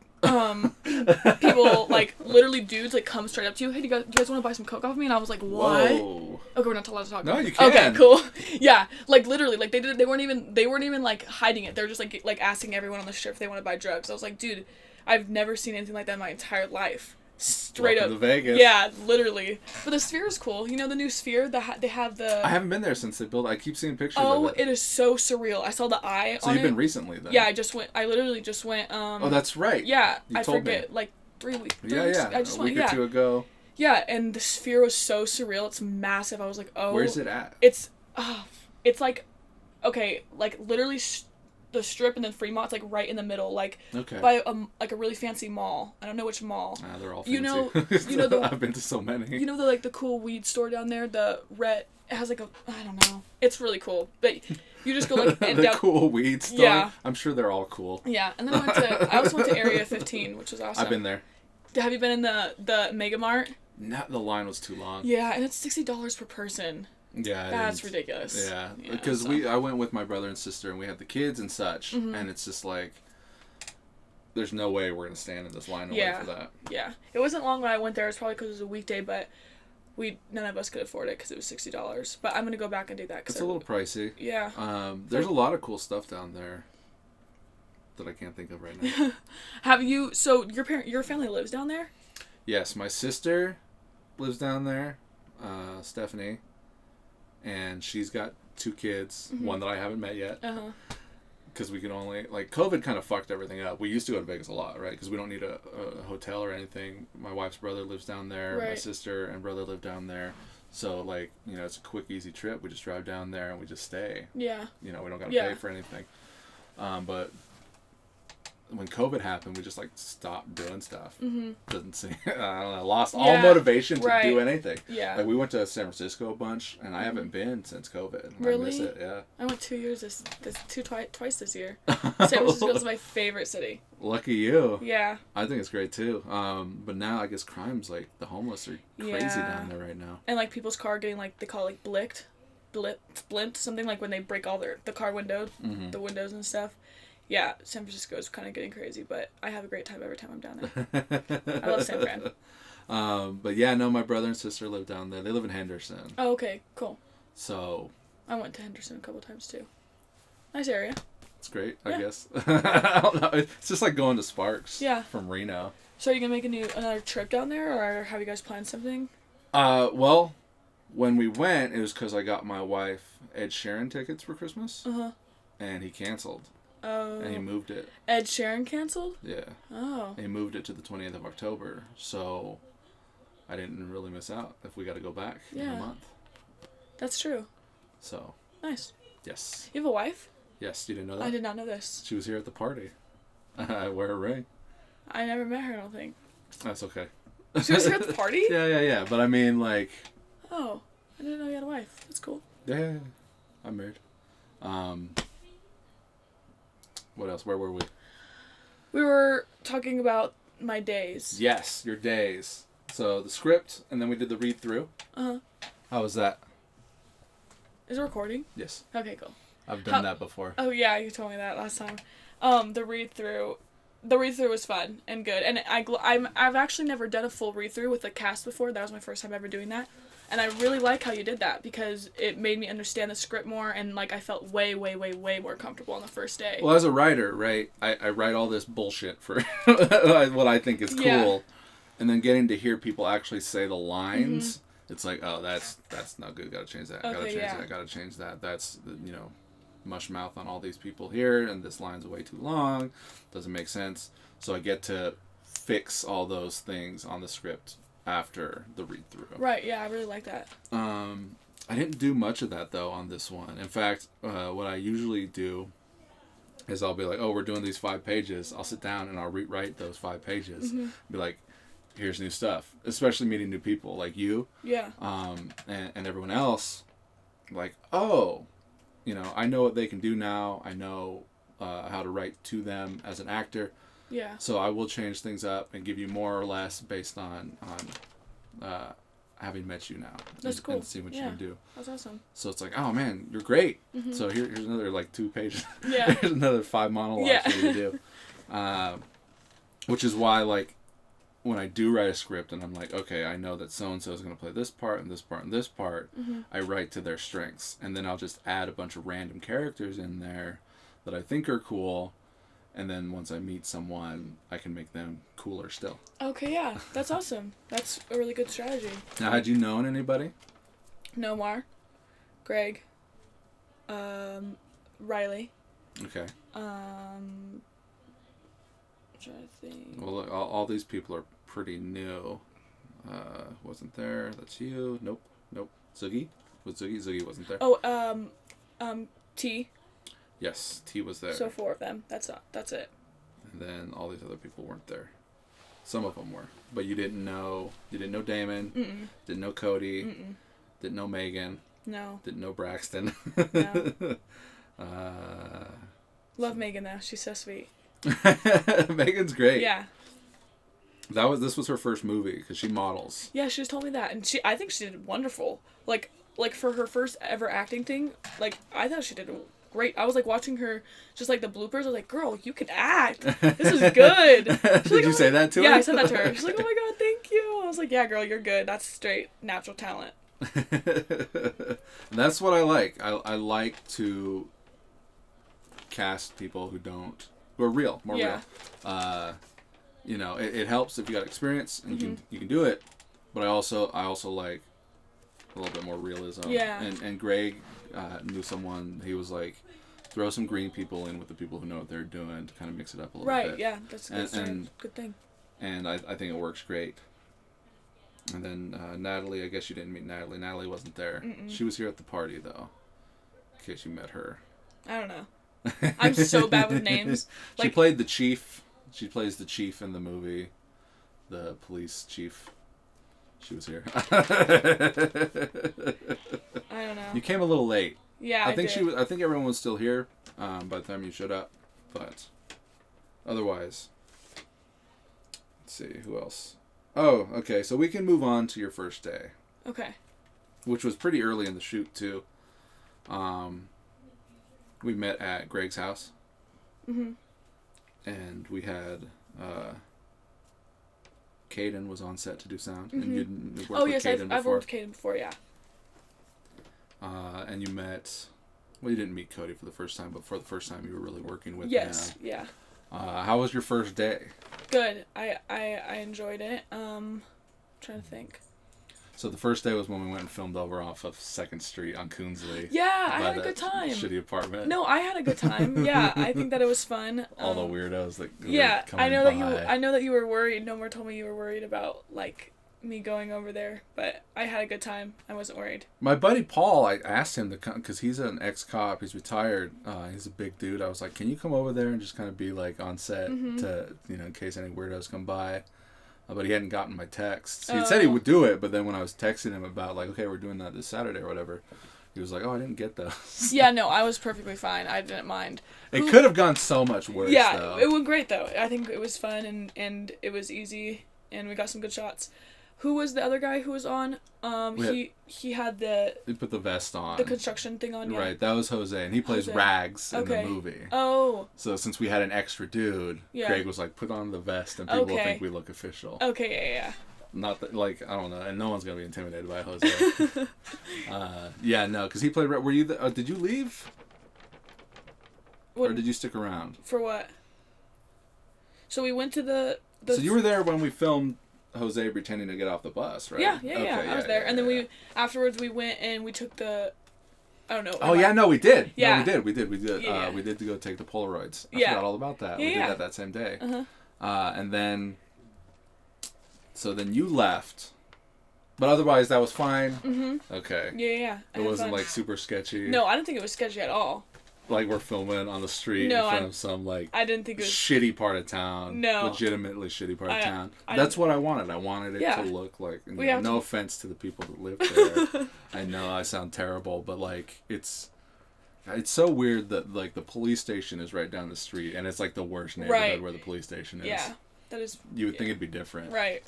people like literally dudes like come straight up to you. Hey, do you guys want to buy some coke off me? And I was like, what? Whoa. Okay, we're not allowed to talk. No, you can. Okay, cool. Yeah, like literally, like they weren't even like hiding it. They're just like asking everyone on the strip if they want to buy drugs. I was like, dude, I've never seen anything like that in my entire life. Straight Welcome up. to Vegas. Yeah, literally. But the Sphere is cool. You know the new Sphere? They have the... I haven't been there since they built it. I keep seeing pictures of it. It is so surreal. I saw the eye on it. So you've been recently then? Yeah, I literally just went, Oh, that's right. Yeah, I forget, like 3 weeks. Yeah. I just a week or two ago. Yeah, and the Sphere was so surreal. It's massive. I was like, oh. Where's it at? It's like, okay, like literally the Strip and then Fremont's like right in the middle, like by like a really fancy mall. I don't know which mall. They're all fancy. You know I've been to so many. You know the cool weed store down there, the Red. It has like I don't know. It's really cool, but you just go like the cool weed store. Yeah, I'm sure they're all cool. Yeah, and then I also went to Area 15, which was awesome. I've been there. Have you been in the Mega Mart? Not the line was too long. Yeah, and it's $60 per person. Yeah, that's ridiculous. Yeah, because I went with my brother and sister, and we had the kids and such, and it's just like, there's no way we're gonna stand in this line and wait for that. Yeah, it wasn't long when I went there. It was probably because it was a weekday, but none of us could afford it because it was $60. But I'm gonna go back and do that. It's a little pricey. Yeah. There's a lot of cool stuff down there that I can't think of right now. Have you? So your family lives down there? Yes, my sister lives down there, Stephanie. And she's got 2 kids, one that I haven't met yet. Because we can only, like, COVID kind of fucked everything up. We used to go to Vegas a lot, right? Because we don't need a hotel or anything. My wife's brother lives down there. Right. My sister and brother live down there. So, like, you know, it's a quick, easy trip. We just drive down there and we just stay. Yeah. You know, we don't got to pay for anything. But when COVID happened, we just like stopped doing stuff. Doesn't seem I don't know, lost all motivation to do anything. Yeah, like we went to San Francisco a bunch, and I haven't been since COVID. Really? I miss it. Yeah. I went 2 years twice this year. San Francisco is my favorite city. Lucky you. Yeah. I think it's great too. But now I guess crime's like the homeless are crazy down there right now. And like people's car getting like they call it like blimped, something like when they break all the car windows, the windows and stuff. Yeah, San Francisco is kind of getting crazy, but I have a great time every time I'm down there. I love San Fran. But yeah, no, my brother and sister live down there. They live in Henderson. Oh, okay, cool. So. I went to Henderson a couple times too. Nice area. It's great, I guess. I don't know. It's just like going to Sparks. Yeah. From Reno. So are you gonna make another trip down there, or have you guys planned something? Well, when we went, it was because I got my wife Ed Sheeran tickets for Christmas. And he canceled. Oh. And he moved it. Ed Sheeran canceled? Yeah. Oh. And he moved it to the 20th of October, so I didn't really miss out if we got to go back in a month. That's true. So. Nice. Yes. You have a wife? Yes. You didn't know that? I did not know this. She was here at the party. I wear a ring. I never met her, I don't think. That's okay. She was here at the party? Yeah. But I mean, like... Oh. I didn't know you had a wife. That's cool. Yeah. I'm married. What else? Where were we? We were talking about my days. Yes, your days. So the script, and then we did the read through. How was that? Is it recording? Yes. Okay, cool. I've done that before. Oh yeah, you told me that last time. The read through was fun and good, and I've actually never done a full read through with a cast before. That was my first time ever doing that. And I really like how you did that because it made me understand the script more, and like I felt way more comfortable on the first day. Well, as a writer, right, I write all this bullshit for what I think is cool, and then getting to hear people actually say the lines, it's like, oh, that's not good. Got to change that. Got to change that. Got to change that. That's mush mouth on all these people here, and this line's way too long. Doesn't make sense. So I get to fix all those things on the script after the read-through. Right, yeah, I really like that. I didn't do much of that, though, on this one. In fact, what I usually do is I'll be like, oh, we're doing these 5 pages. I'll sit down and I'll rewrite those 5 pages. Be like, here's new stuff. Especially meeting new people like you. Yeah. And everyone else. Like, oh, I know what they can do now. I know how to write to them as an actor. Yeah. So I will change things up and give you more or less based on having met you now. That's cool. And seeing what you can do. That's awesome. So it's like, oh man, you're great. So here's another like 2 pages. Yeah. Here's another 5 monologues for you to do. Which is why, like, when I do write a script and I'm like, okay, I know that so-and-so is going to play this part and this part and this part, I write to their strengths. And then I'll just add a bunch of random characters in there that I think are cool. And then once I meet someone, I can make them cooler still. Okay, yeah. That's awesome. That's a really good strategy. Now, had you known anybody? Nomar, Greg, Riley. Okay. I'm trying to think. Well, all these people are pretty new. Wasn't there? That's you. Nope. Zoogie? Was Zoogie? Zoogie wasn't there. Oh, T. Yes, T was there. So 4 of them. That's it. And then all these other people weren't there. Some of them were, but you didn't know. You didn't know Damon. Mm-mm. Didn't know Cody. Mm-mm. Didn't know Megan. No. Didn't know Braxton. No. Love Megan though. She's so sweet. Megan's great. Yeah. This was her first movie because she models. Yeah, she just told me that, and I think she did wonderful. Like for her first ever acting thing, like I thought she did great. I was like watching her, just like the bloopers. I was like, "Girl, you can act. This is good." Did like, you say that to her? Yeah, I said that to her. She's like, "Oh my god, thank you." I was like, "Yeah, girl, you're good. That's straight natural talent." That's what I like. I like to cast people who are real, more real. You know, it helps if you got experience and you can do it. But I also like a little bit more realism. Yeah. And Greg knew someone. He was like, throw some green people in with the people who know what they're doing to kind of mix it up a little bit. Right. Yeah. That's a good thing. And I think it works great. And then Natalie, I guess you didn't meet Natalie. Natalie wasn't there. Mm-mm. She was here at the party, though, in case you met her. I don't know. I'm so bad with names. She played the chief. She plays the chief in the movie, the police chief. She was here. I don't know. You came a little late. Yeah, I think did. I think everyone was still here by the time you showed up, but otherwise, let's see who else. Oh, okay. So we can move on to your first day. Okay. Which was pretty early in the shoot too. We met at Greg's house. Mhm. And we had Caden was on set to do sound, and you worked with Caden before. I've worked with Caden before, yeah. And you met. Well, you didn't meet Cody for the first time, but for the first time, you were really working with him. Yes, yeah. How was your first day? Good. I enjoyed it. Trying to think. So the first day was when we went and filmed over off of 2nd Street on Coonsley. Yeah, I had a good time. Shitty apartment. No, I had a good time. Yeah, I think that it was fun. All the weirdos that yeah, were I know coming that by. I know that you were worried. No more told me you were worried about like me going over there, but I had a good time. I wasn't worried. My buddy Paul, I asked him to come because he's an ex-cop. He's retired. He's a big dude. I was like, "Can you come over there and just kind of be like on set to in case any weirdos come by?" But he hadn't gotten my texts. He said he would do it, but then when I was texting him about like, "Okay, we're doing that this Saturday or whatever," he was like, "Oh, I didn't get those." Yeah, no, I was perfectly fine. I didn't mind. It could have gone so much worse. Yeah, though. it went great though. I think it was fun and it was easy and we got some good shots. Who was the other guy who was on? He had the... He put the vest on. The construction thing on, yeah. Right, that was Jose, and he plays Jose. Rags in the movie. Oh. So since we had an extra dude, Greg was like, put on the vest and people will think we look official. Okay, yeah. Not that, like, I don't know, and no one's going to be intimidated by Jose. Yeah, no, because he played... Were you did you leave? Or did you stick around? For what? So we went to the so you were there when we filmed Jose pretending to get off the bus, right? Yeah, I was there. And then afterwards we went and we took the, I don't know. Oh, yeah, no, we did. Yeah. No, we did. Yeah. We did to go take the Polaroids. I Yeah. forgot all about that. Yeah, we did that same day. Uh-huh. And then, so then you left. But otherwise, that was fine? Mm-hmm. Okay. Yeah. It wasn't, like, super sketchy? No, I don't think it was sketchy at all. Like we're filming on the street in front of some like I didn't think it was shitty part of town. No, legitimately shitty part of town. That's what I wanted. I wanted it to look like. No offense to the people that live there. I know I sound terrible, but like it's so weird that like the police station is right down the street, and it's like the worst neighborhood where the police station is. Yeah, that is. You would think it'd be different, right?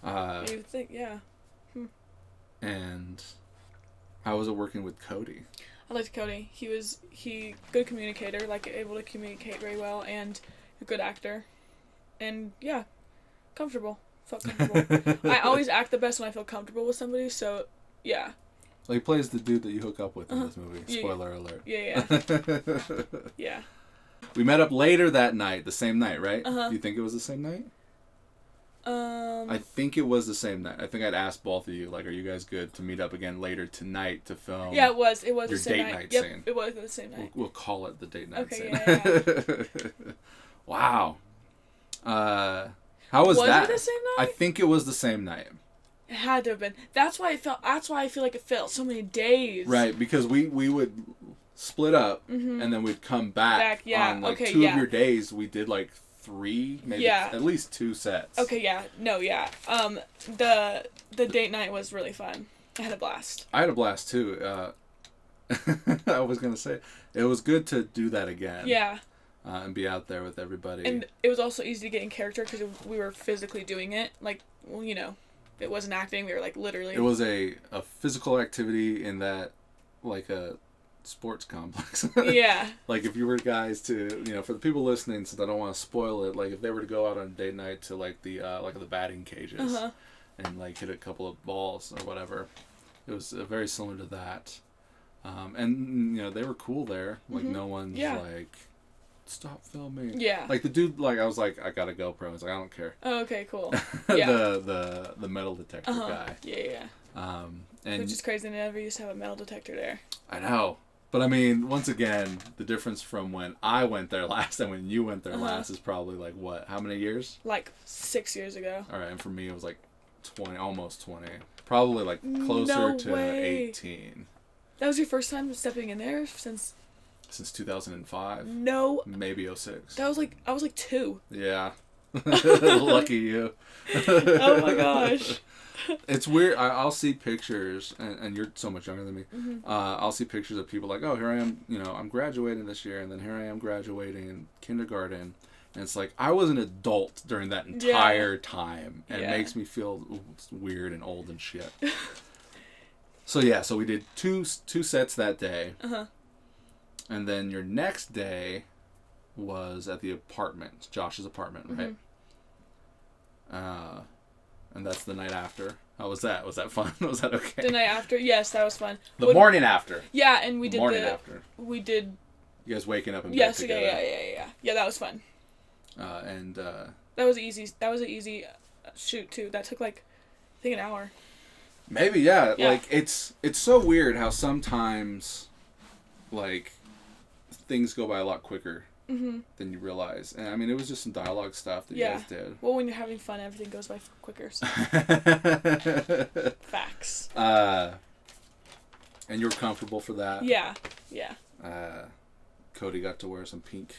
You would think, yeah. And how was it working with Cody? I liked Cody. He good communicator, like able to communicate very well, and a good actor. And yeah, comfortable. Felt comfortable. I always act the best when I feel comfortable with somebody, so yeah. Well, he plays the dude that you hook up with in this movie. Spoiler alert. Yeah. Yeah. We met up later that night, the same night, right? Uh-huh. Do you think it was the same night? I think it was the same night. I think I'd asked both of you, like, are you guys good to meet up again later tonight to film? Yeah, it was. It was your the same date night. Yep, scene. It was the same night. We'll call it the date night scene. Okay, yeah. Wow. How was that? Was it the same night? I think it was the same night. It had to have been. That's why I feel like it felt so many days. Right, because we would split up and then we'd come back on like two of your days. We did like 3, maybe at least 2 sets. Okay, yeah. No, yeah. The date night was really fun. I had a blast. I had a blast too. I was gonna say it was good to do that again. Yeah. And be out there with everybody. And it was also easy to get in character because we were physically doing it. Like, well, you know, it wasn't acting. We were like literally. It was a physical activity in that, like a sports complex. Yeah. Like if you were guys to, you know, for the people listening, since I don't want to spoil it, like if they were to go out on date night to like the batting cages and like hit a couple of balls or whatever, it was very similar to that. And you know they were cool there. Like no one's like, stop filming. Yeah. Like the dude, like I was like, I got a GoPro. He's like, I don't care. Oh, okay, cool. Yeah. the metal detector guy. Yeah. And which is crazy. They never used to have a metal detector there. I know. But I mean, once again, the difference from when I went there last and when you went there last is probably like what? How many years? Like 6 years ago. All right, and for me it was like 20, almost 20. Probably like closer to 18. That was your first time stepping in there since 2005. No. Maybe 06. That was like I was like 2. Yeah. Lucky you. Oh my gosh. It's weird. I'll see pictures, and you're so much younger than me. I'll see pictures of people like, oh, here I am, you know, I'm graduating this year, and then here I am graduating in kindergarten. And it's like, I was an adult during that entire time, and it makes me feel weird and old and shit. So we did two sets that day. And then your next day was at the apartment, Josh's apartment, right? And that's the night after. How was that? Was that fun? Was that okay? The night after? Yes, that was fun. The morning after. Yeah, and we the did morning after. We did. You guys waking up in bed together. Yeah, that was fun. That was easy. That was an easy shoot too. That took like, I think an hour. Maybe, yeah. Like it's so weird how sometimes, like, things go by a lot quicker than you realize. And I mean, it was just some dialogue stuff that you guys did. Well, when you're having fun, everything goes by quicker. So. Facts. And you were comfortable for that? Yeah. Cody got to wear some pink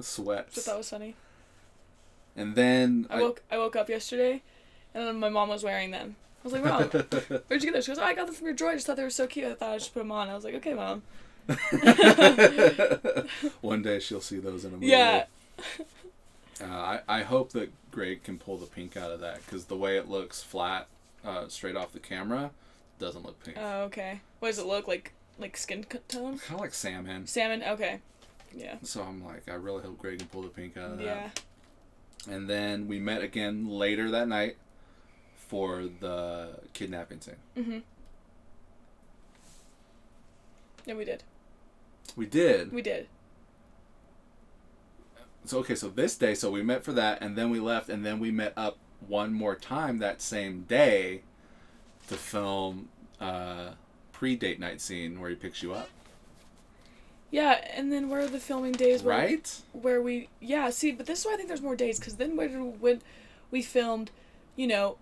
sweats. I thought was funny. And then I woke up yesterday, and then my mom was wearing them. I was like, Mom, where'd you get those? She goes, oh, I got them from your drawer. I just thought they were so cute. I thought I'd just put them on. I was like, okay, Mom. One day she'll see those in a movie. Yeah. I hope that Greg can pull the pink out of that, because the way it looks flat, straight off the camera, doesn't look pink. Oh, okay. What does it look like? Like skin tone? Kind of like salmon. Salmon? Okay. Yeah. So I'm like, I really hope Greg can pull the pink out of that. Yeah. And then we met again later that night for the kidnapping scene. Yeah, we did. We did? We did. So, okay, so this day, so we met for that, and then we left, and then we met up one more time that same day to film pre-date night scene where he picks you up. Yeah, and then where are the filming days where, right? Where we... Yeah, see, but this is why I think there's more days, because then when we filmed, you know,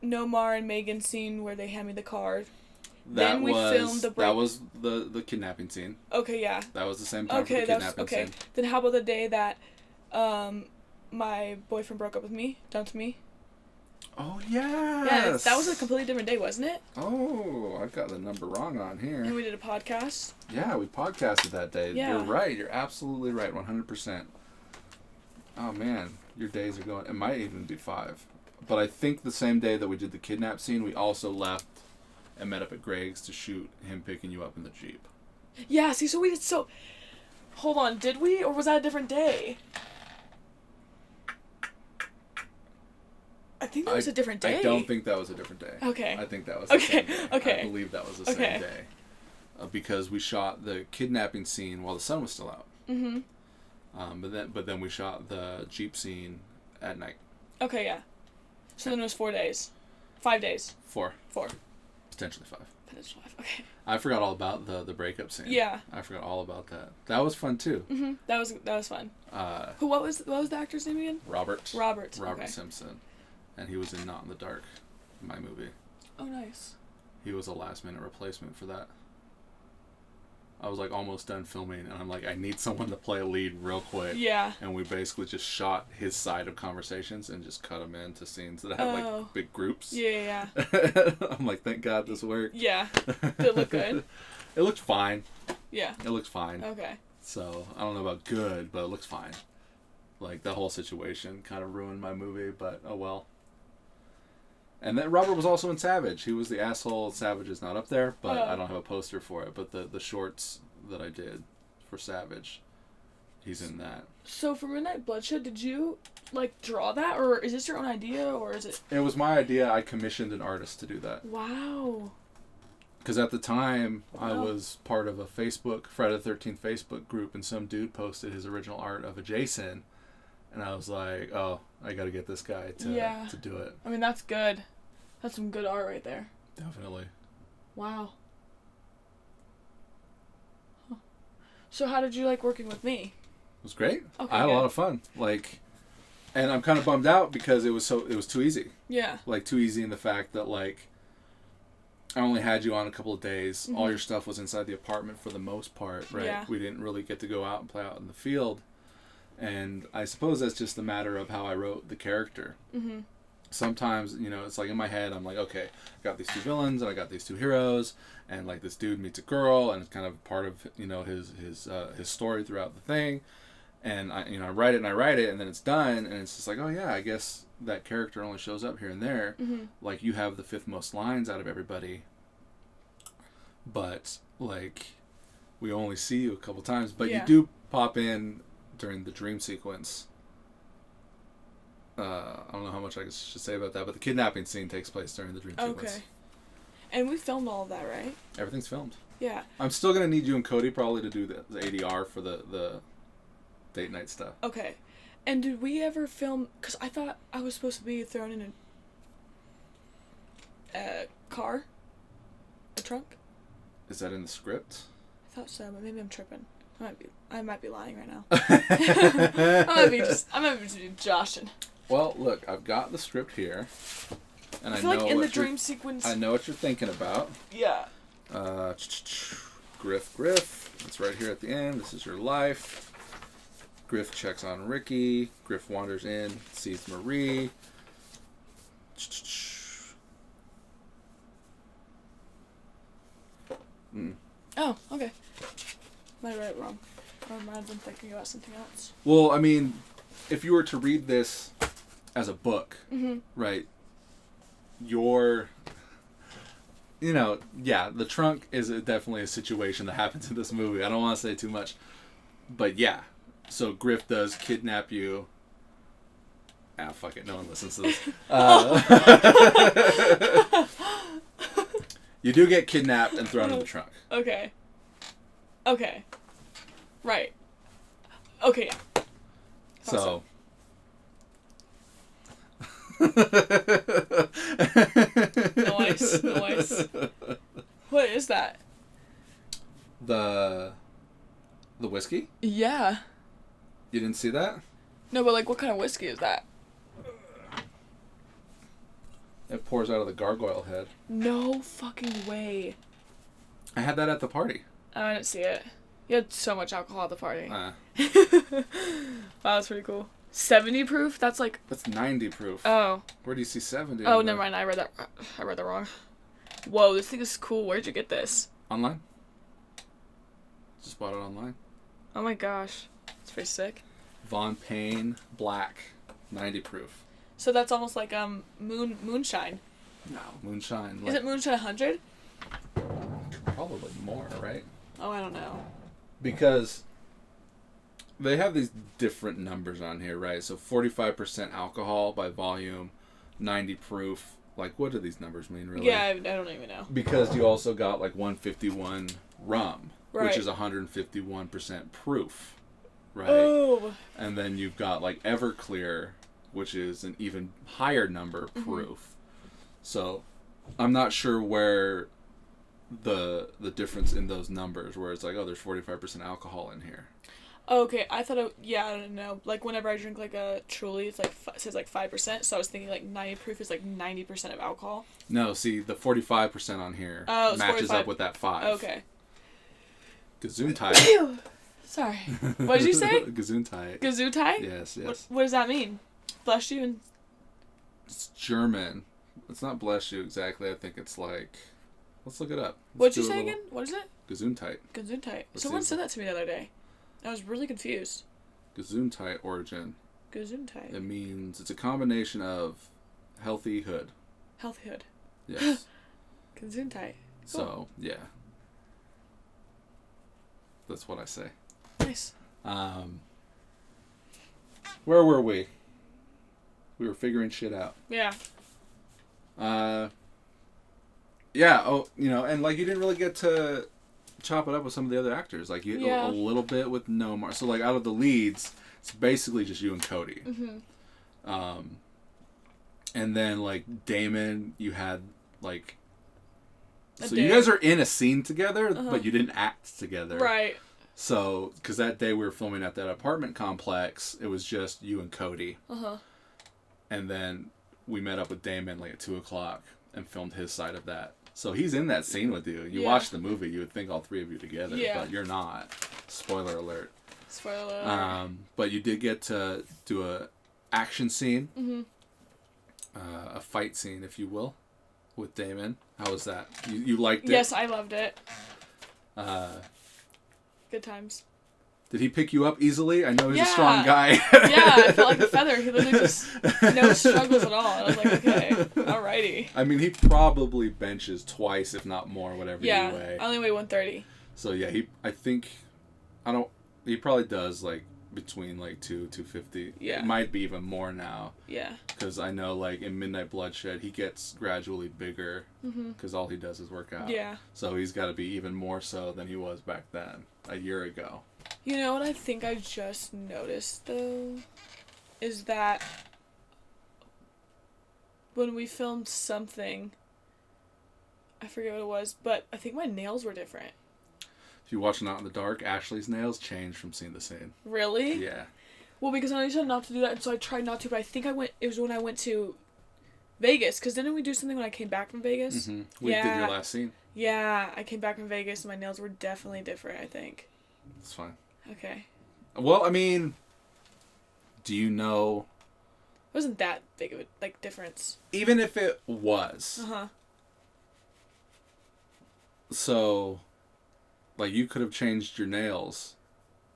Nomar and Megan scene where they hand me the card. Then we filmed the break. That was the kidnapping scene. Okay, yeah. That was the same time for the kidnapping scene. Then how about the day that my boyfriend broke up with me, dumped me? Oh, yes. Yeah, that was a completely different day, wasn't it? Oh, I've got the number wrong on here. And we did a podcast. Yeah, we podcasted that day. Yeah. You're right. You're absolutely right. 100%. Oh, man. Your days are going... It might even be 5. But I think the same day that we did the kidnap scene, we also left and met up at Greg's to shoot him picking you up in the Jeep. Yeah, see, so we did so... Hold on, did we? Or was that a different day? I think that was a different day. I don't think that was a different day. Okay. I think that was the same day. Okay. I believe that was the same day. Because we shot the kidnapping scene while the sun was still out. Mm-hmm. But then we shot the Jeep scene at night. Okay, yeah. So then it was 4 days. 5 days. 4. 4. Potentially 5. Potentially 5, okay. I forgot all about the breakup scene. Yeah. I forgot all about that. That was fun too. Mm-hmm. That was fun. What was the actor's name again? Robert Okay. Simpson. And he was in Not in the Dark, my movie. Oh, nice. He was a last-minute replacement for that. I was like almost done filming, and I'm like, I need someone to play a lead real quick. Yeah. And we basically just shot his side of conversations and just cut them into scenes that had like big groups. Yeah. I'm like, thank God this worked. Yeah. Did it look good? It looked fine. Yeah. It looked fine. Okay. So I don't know about good, but it looks fine. Like the whole situation kind of ruined my movie, but oh well. And then Robert was also in Savage. He was the asshole. Savage is not up there, but I don't have a poster for it. But the shorts that I did for Savage, he's in that. So for Midnight Bloodshed, did you like draw that, or is this your own idea, or is it? It was my idea. I commissioned an artist to do that. Wow. Because at the time, I was part of a Friday the 13th Facebook group, and some dude posted his original art of a Jason. And I was like, oh, I got to get this guy to do it. I mean, that's good. That's some good art right there. Definitely. Wow. Huh. So how did you like working with me? It was great. Okay, I had a lot of fun. And I'm kind of bummed out because it was too easy. Yeah. Like, too easy in the fact that, like, I only had you on a couple of days. Mm-hmm. All your stuff was inside the apartment for the most part, right? Yeah. We didn't really get to go out and play out in the field. And I suppose that's just a matter of how I wrote the character. Mm-hmm. Sometimes, it's like in my head, I'm like, okay, I got these 2 villains and I got these 2 heroes, and like this dude meets a girl, and it's kind of part of his story throughout the thing. And I write it, and then it's done, and it's just like, oh yeah, I guess that character only shows up here and there. Mm-hmm. Like, you have the 5th most lines out of everybody, but like we only see you a couple times, but you do pop in during the dream sequence. I don't know how much I should say about that, but the kidnapping scene takes place during the dream sequence. Okay. And we filmed all of that, right? Everything's filmed. Yeah. I'm still going to need you and Cody probably to do the ADR for the date night stuff. Okay. And did we ever film... Because I thought I was supposed to be thrown in a car? A trunk? Is that in the script? I thought so, but maybe I'm tripping. I might be lying right now. I might be joshing. Well, look, I've got the script here, and I feel know like in the dream sequence. I know what you're thinking about. Yeah. Griff. It's right here at the end. This is your life. Griff checks on Ricky. Griff wanders in, sees Marie. Oh, okay. Am I right or wrong? Or am I thinking about something else? Well, I mean, if you were to read this as a book, mm-hmm. right, the trunk is definitely a situation that happens in this movie. I don't want to say too much, but yeah. So Griff does kidnap you. Ah, fuck it. No one listens to this. You do get kidnapped and thrown in the trunk. Okay. Right. Okay, yeah. So. Nice. What is that? The whiskey? Yeah. You didn't see that? No, but like, what kind of whiskey is that? It pours out of the gargoyle head. No fucking way. I had that at the party. Oh, I didn't see it. You had so much alcohol at the party. Wow, that's pretty cool. 70 proof? That's 90 proof. Oh. Where do you see 70? Oh, never mind. I read that wrong. Whoa, this thing is cool. Where'd you get this? Online. Just bought it online. Oh my gosh. It's pretty sick. Von Payne Black, 90 proof. So that's almost like moonshine. No, moonshine. Is it moonshine 100? probably more, right? Oh, I don't know. Because they have these different numbers on here, right? So 45% alcohol by volume, 90 proof. Like, what do these numbers mean, really? Yeah, I don't even know. Because you also got, like, 151 rum, right. which is 151% proof, right? Oh. And then you've got, like, Everclear, which is an even higher number proof. So I'm not sure where the difference in those numbers, where it's like, oh, there's 45% alcohol in here. Okay, I thought I don't know. Like, whenever I drink, like, a Truly, it's, like, it says, like, 5%, so I was thinking, like, 90 proof is, like, 90% of alcohol. No, see, the 45% on here matches 45. Up with that 5. Okay. Gesundheit. Sorry. What did you say? Gesundheit. Gesundheit? Yes, yes. What does that mean? Bless you and... It's German. It's not bless you exactly. I think it's like... Let's look it up. What'd you say again? What is it? Gesundheit. Gesundheit. Someone said that to me the other day. I was really confused. Gesundheit origin. Gesundheit. It means it's a combination of healthyhood. Healthyhood. Yes. Gesundheit. Cool. So, yeah. That's what I say. Nice. Where were we? We were figuring shit out. Yeah. Yeah, and like you didn't really get to chop it up with some of the other actors. Like a little bit with Nomar. So like out of the leads, it's basically just you and Cody. And then like Damon, you had like you guys are in a scene together, but you didn't act together. Right. So, because that day we were filming at that apartment complex, it was just you and Cody. And then we met up with Damon like at 2:00 and filmed his side of that. So he's in that scene with you. You watch the movie, you would think all three of you together, but you're not. Spoiler alert. Spoiler alert. But you did get to do a action scene, a fight scene, if you will, with Damon. How was that? You liked it? Yes, I loved it. Good times. Did he pick you up easily? I know he's a strong guy. Yeah, I felt like a feather. He literally just no struggles at all. I was like, okay, alrighty. I mean, he probably benches twice, if not more, whatever you weigh. I only weigh 130. So yeah, he probably does like between like 250. Yeah. It might be even more now. Yeah. Because I know like in Midnight Bloodshed, he gets gradually bigger because all he does is work out. Yeah. So he's got to be even more so than he was back then, a year ago. You know what I think I just noticed, though? Is that when we filmed something, I forget what it was, but I think my nails were different. If you watch Not in the Dark, Ashley's nails changed from scene to scene. Really? Yeah. Well, because I said not to do that, and so I tried not to, but I think it was when I went to Vegas, because didn't we do something when I came back from Vegas? We did your last scene. Yeah, I came back from Vegas, and my nails were definitely different, I think. That's fine. Okay. Well, I mean, do you know... It wasn't that big of a, difference. Even if it was. So, like, you could have changed your nails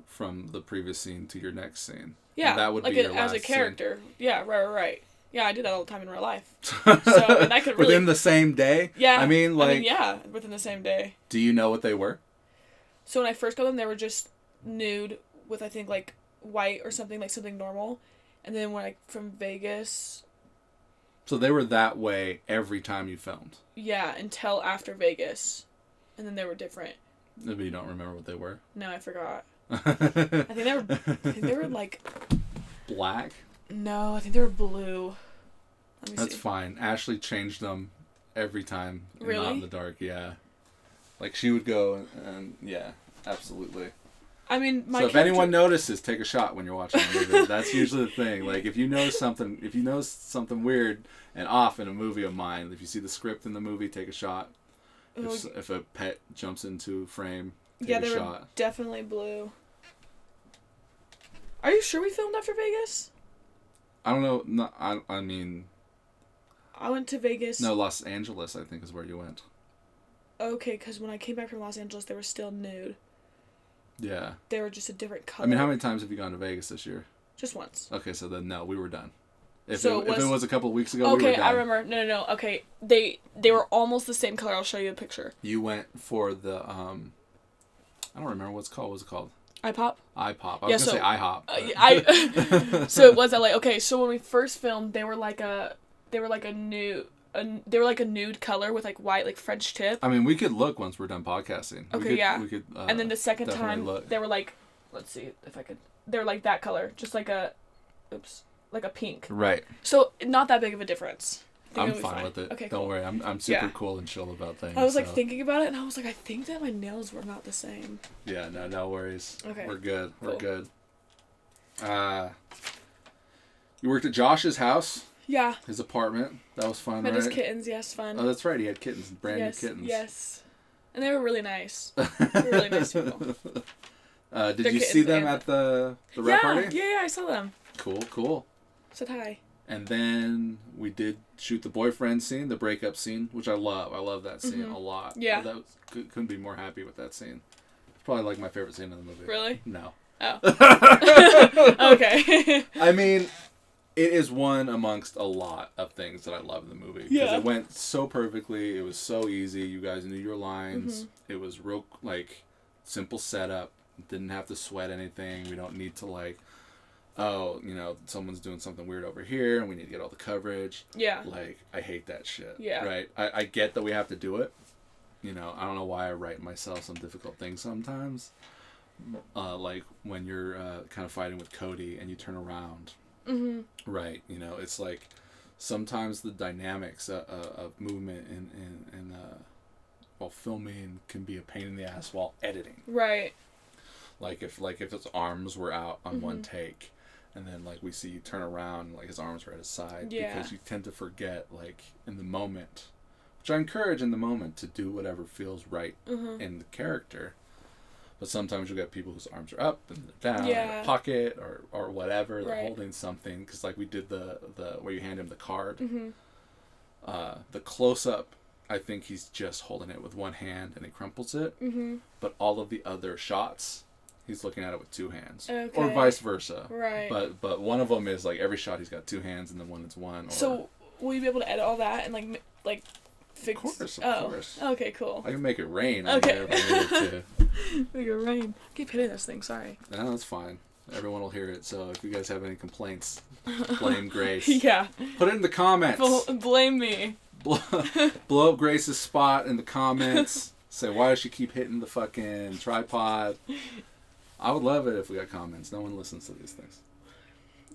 from the previous scene to your next scene. Yeah, and that would be your last as a character. Scene. Yeah, right. Yeah, I do that all the time in real life. So, and I could really... Within the same day? Yeah. I mean, within the same day. Do you know what they were? So when I first got them, they were just nude with, I think, like, white or something, like something normal. And then when from Vegas... So they were that way every time you filmed? Yeah, until after Vegas. And then they were different. Maybe you don't remember what they were? No, I forgot. I think they were like... Black? No, I think they were blue. That's fine. Ashley changed them every time. Really? Not in the Dark, yeah. Like, she would go and yeah, absolutely. I mean, so if anyone notices, take a shot when you're watching a movie. That's usually the thing. Like, if you notice something weird and off in a movie of mine, if you see the script in the movie, take a shot. If a pet jumps into frame, take a shot. Yeah, they were definitely blue. Are you sure we filmed after Vegas? I don't know. No, I mean... I went to Vegas. No, Los Angeles, I think, is where you went. Okay, because when I came back from Los Angeles, they were still nude. Yeah. They were just a different color. I mean, how many times have you gone to Vegas this year? Just once. Okay, so then no, we were done. If it was a couple of weeks ago, okay, we were done. I remember. No. Okay, they were almost the same color. I'll show you a picture. You went for the I don't remember what it's called. What's it called? iPop. iPop. I was gonna say IHOP. So it was LA. Okay, so when we first filmed, they were like a nude color with like white like French tip. I mean, we could look once we're done podcasting. Okay, we could. And then the second time, they were like, let's see if I could. They were like that color, just like a pink. Right. So not that big of a difference. I'm fine with it. Okay, don't worry. I'm super cool and chill about things. I was like thinking about it, and I was like, I think that my nails were not the same. Yeah, no worries. Okay. We're good. Cool. We're good. You worked at Josh's house. Yeah. His apartment. That was fun, Met right? his kittens. Yes, fun. Oh, that's right. He had kittens, brand new kittens. Yes. And they were really nice. They were really nice people. Did you see them at the rep party? Yeah, I saw them. Cool. Said hi. And then we did shoot the boyfriend scene, the breakup scene, which I love. I love that scene a lot. Yeah. Couldn't be more happy with that scene. It's probably like my favorite scene in the movie. Really? No. Oh. Okay. I mean, it is one amongst a lot of things that I love in the movie. Because it went so perfectly. It was so easy. You guys knew your lines. It was real, like, simple setup. Didn't have to sweat anything. We don't need to, like, oh, someone's doing something weird over here and we need to get all the coverage. Yeah. Like, I hate that shit. Yeah. Right? I get that we have to do it. I don't know why I write myself some difficult things sometimes. Like when you're kind of fighting with Cody and you turn around. Mm-hmm. Right? It's like sometimes the dynamics of movement and while filming can be a pain in the ass while editing. Right. Like if his arms were out on one take, and then like we see you turn around, and, like his arms are at his side, because you tend to forget like in the moment, which I encourage in the moment to do whatever feels right in the character. But sometimes you get people whose arms are up and they're down in a pocket or whatever, they're holding something, because like we did the where you hand him the card, the close up. I think he's just holding it with one hand and he crumples it, but all of the other shots, he's looking at it with two hands, or vice versa. Right. But one of them is like every shot he's got two hands, and then one is one. So will you be able to edit all that and like fix? Of course. Okay, cool. I can make it rain. Okay. If I needed to. Make it rain. I keep hitting this thing. Sorry. No, that's fine. Everyone will hear it. So if you guys have any complaints, blame Grace. Yeah. Put it in the comments. Blame me. Blow up Grace's spot in the comments. Say, why does she keep hitting the fucking tripod? I would love it if we got comments. No one listens to these things.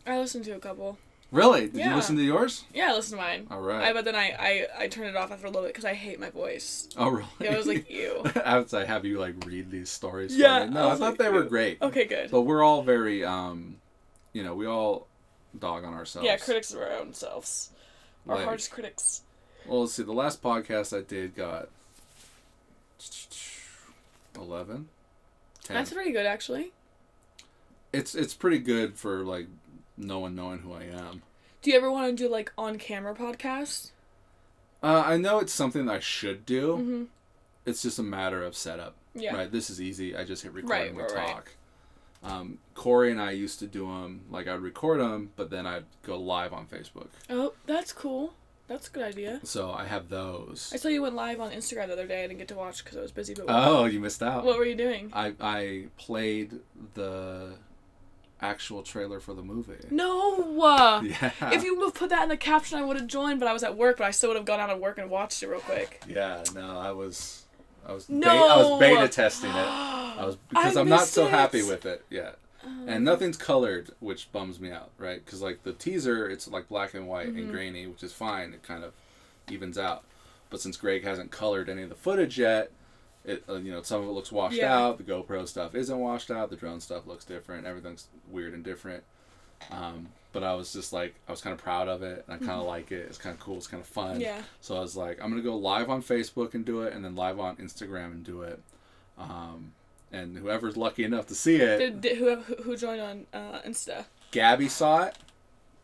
I listened to a couple. Really? Did you listen to yours? Yeah, I listened to mine. All right. But then I turned it off after a little bit because I hate my voice. Oh, really? Yeah, I was like, ew. I would say, have you like read these stories? Yeah. For me? No, I thought they were great. Okay, good. But we're all very, we all dog on ourselves. Yeah, critics of our own selves. Our hardest critics. Well, let's see. The last podcast I did got 11. 10. That's pretty good, actually. It's pretty good for like no one knowing who I am. Do you ever want to do like on-camera podcasts? I know it's something that I should do. Mm-hmm. It's just a matter of setup. Yeah. Right. This is easy. I just hit record and we talk. Right. Corey and I used to do them. Like I'd record them, but then I'd go live on Facebook. Oh, that's cool. That's a good idea. So I have those. I saw you went live on Instagram the other day. I didn't get to watch because I was busy. But oh, you missed out. What were you doing? I played the actual trailer for the movie. No! Yeah. If you would have put that in the caption, I would have joined, but I was at work, but I still would have gone out of work and watched it real quick. Yeah, no, I was beta testing it. Because I'm not so happy with it yet. And nothing's colored, which bums me out, right? Because like the teaser, it's like black and white and grainy, which is fine. It kind of evens out. But since Greg hasn't colored any of the footage yet, it some of it looks washed out. The GoPro stuff isn't washed out. The drone stuff looks different. Everything's weird and different. But I was just like, I was kind of proud of it, and I kind of like it. It's kind of cool. It's kind of fun. Yeah. So I was like, I'm gonna go live on Facebook and do it, and then live on Instagram and do it. And whoever's lucky enough to see it. Who joined on Insta? Gabby saw it,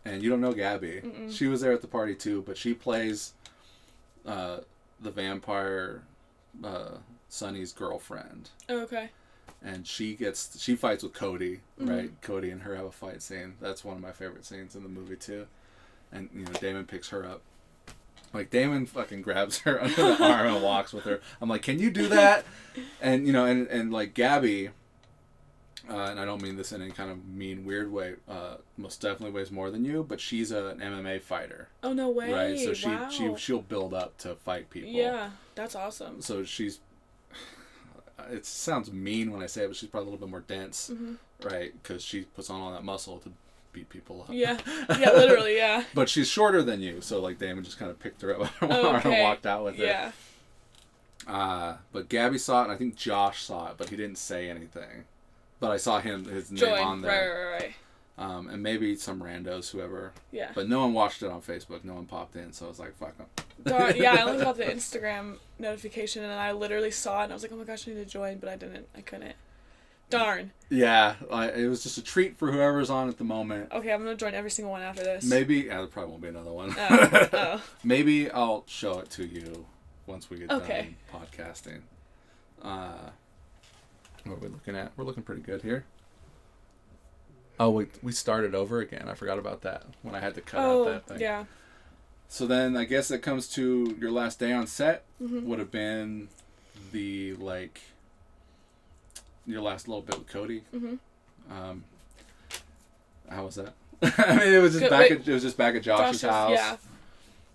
and you don't know Gabby. Mm-mm. She was there at the party too, but she plays the vampire Sonny's girlfriend. Oh, okay. And she fights with Cody, right? Cody and her have a fight scene. That's one of my favorite scenes in the movie too. and Damon picks her up. Like, Damon fucking grabs her under the arm and walks with her. I'm like, can you do that? And and like Gabby, and I don't mean this in any kind of mean, weird way, most definitely weighs more than you, but she's an MMA fighter. Oh, no way. Right, so wow. she'll build up to fight people. Yeah, that's awesome. So she's, it sounds mean when I say it, but she's probably a little bit more dense, right? Because she puts on all that muscle to beat people up. Yeah, literally, yeah. But she's shorter than you, so like Damon just kind of picked her up and walked out with her. Yeah. But Gabby saw it, and I think Josh saw it, but he didn't say anything. But I saw his name on there. Right. And maybe some randos, whoever. Yeah. But no one watched it on Facebook. No one popped in, so I was like, fuck them. Yeah, I only got the Instagram notification, and I literally saw it, and I was like, oh my gosh, I need to join, but I didn't. I couldn't. Darn. Yeah, it was just a treat for whoever's on at the moment. Okay, I'm going to join every single one after this. Maybe, there probably won't be another one. Oh. Maybe I'll show it to you once we get done podcasting. What are we looking at? We're looking pretty good here. Oh, we started over again. I forgot about that when I had to cut out that thing. Yeah. So then I guess it comes to your last day on set would have been the, like, your last little bit with Cody. How was that? I mean, it was just back at Josh's house. Yeah.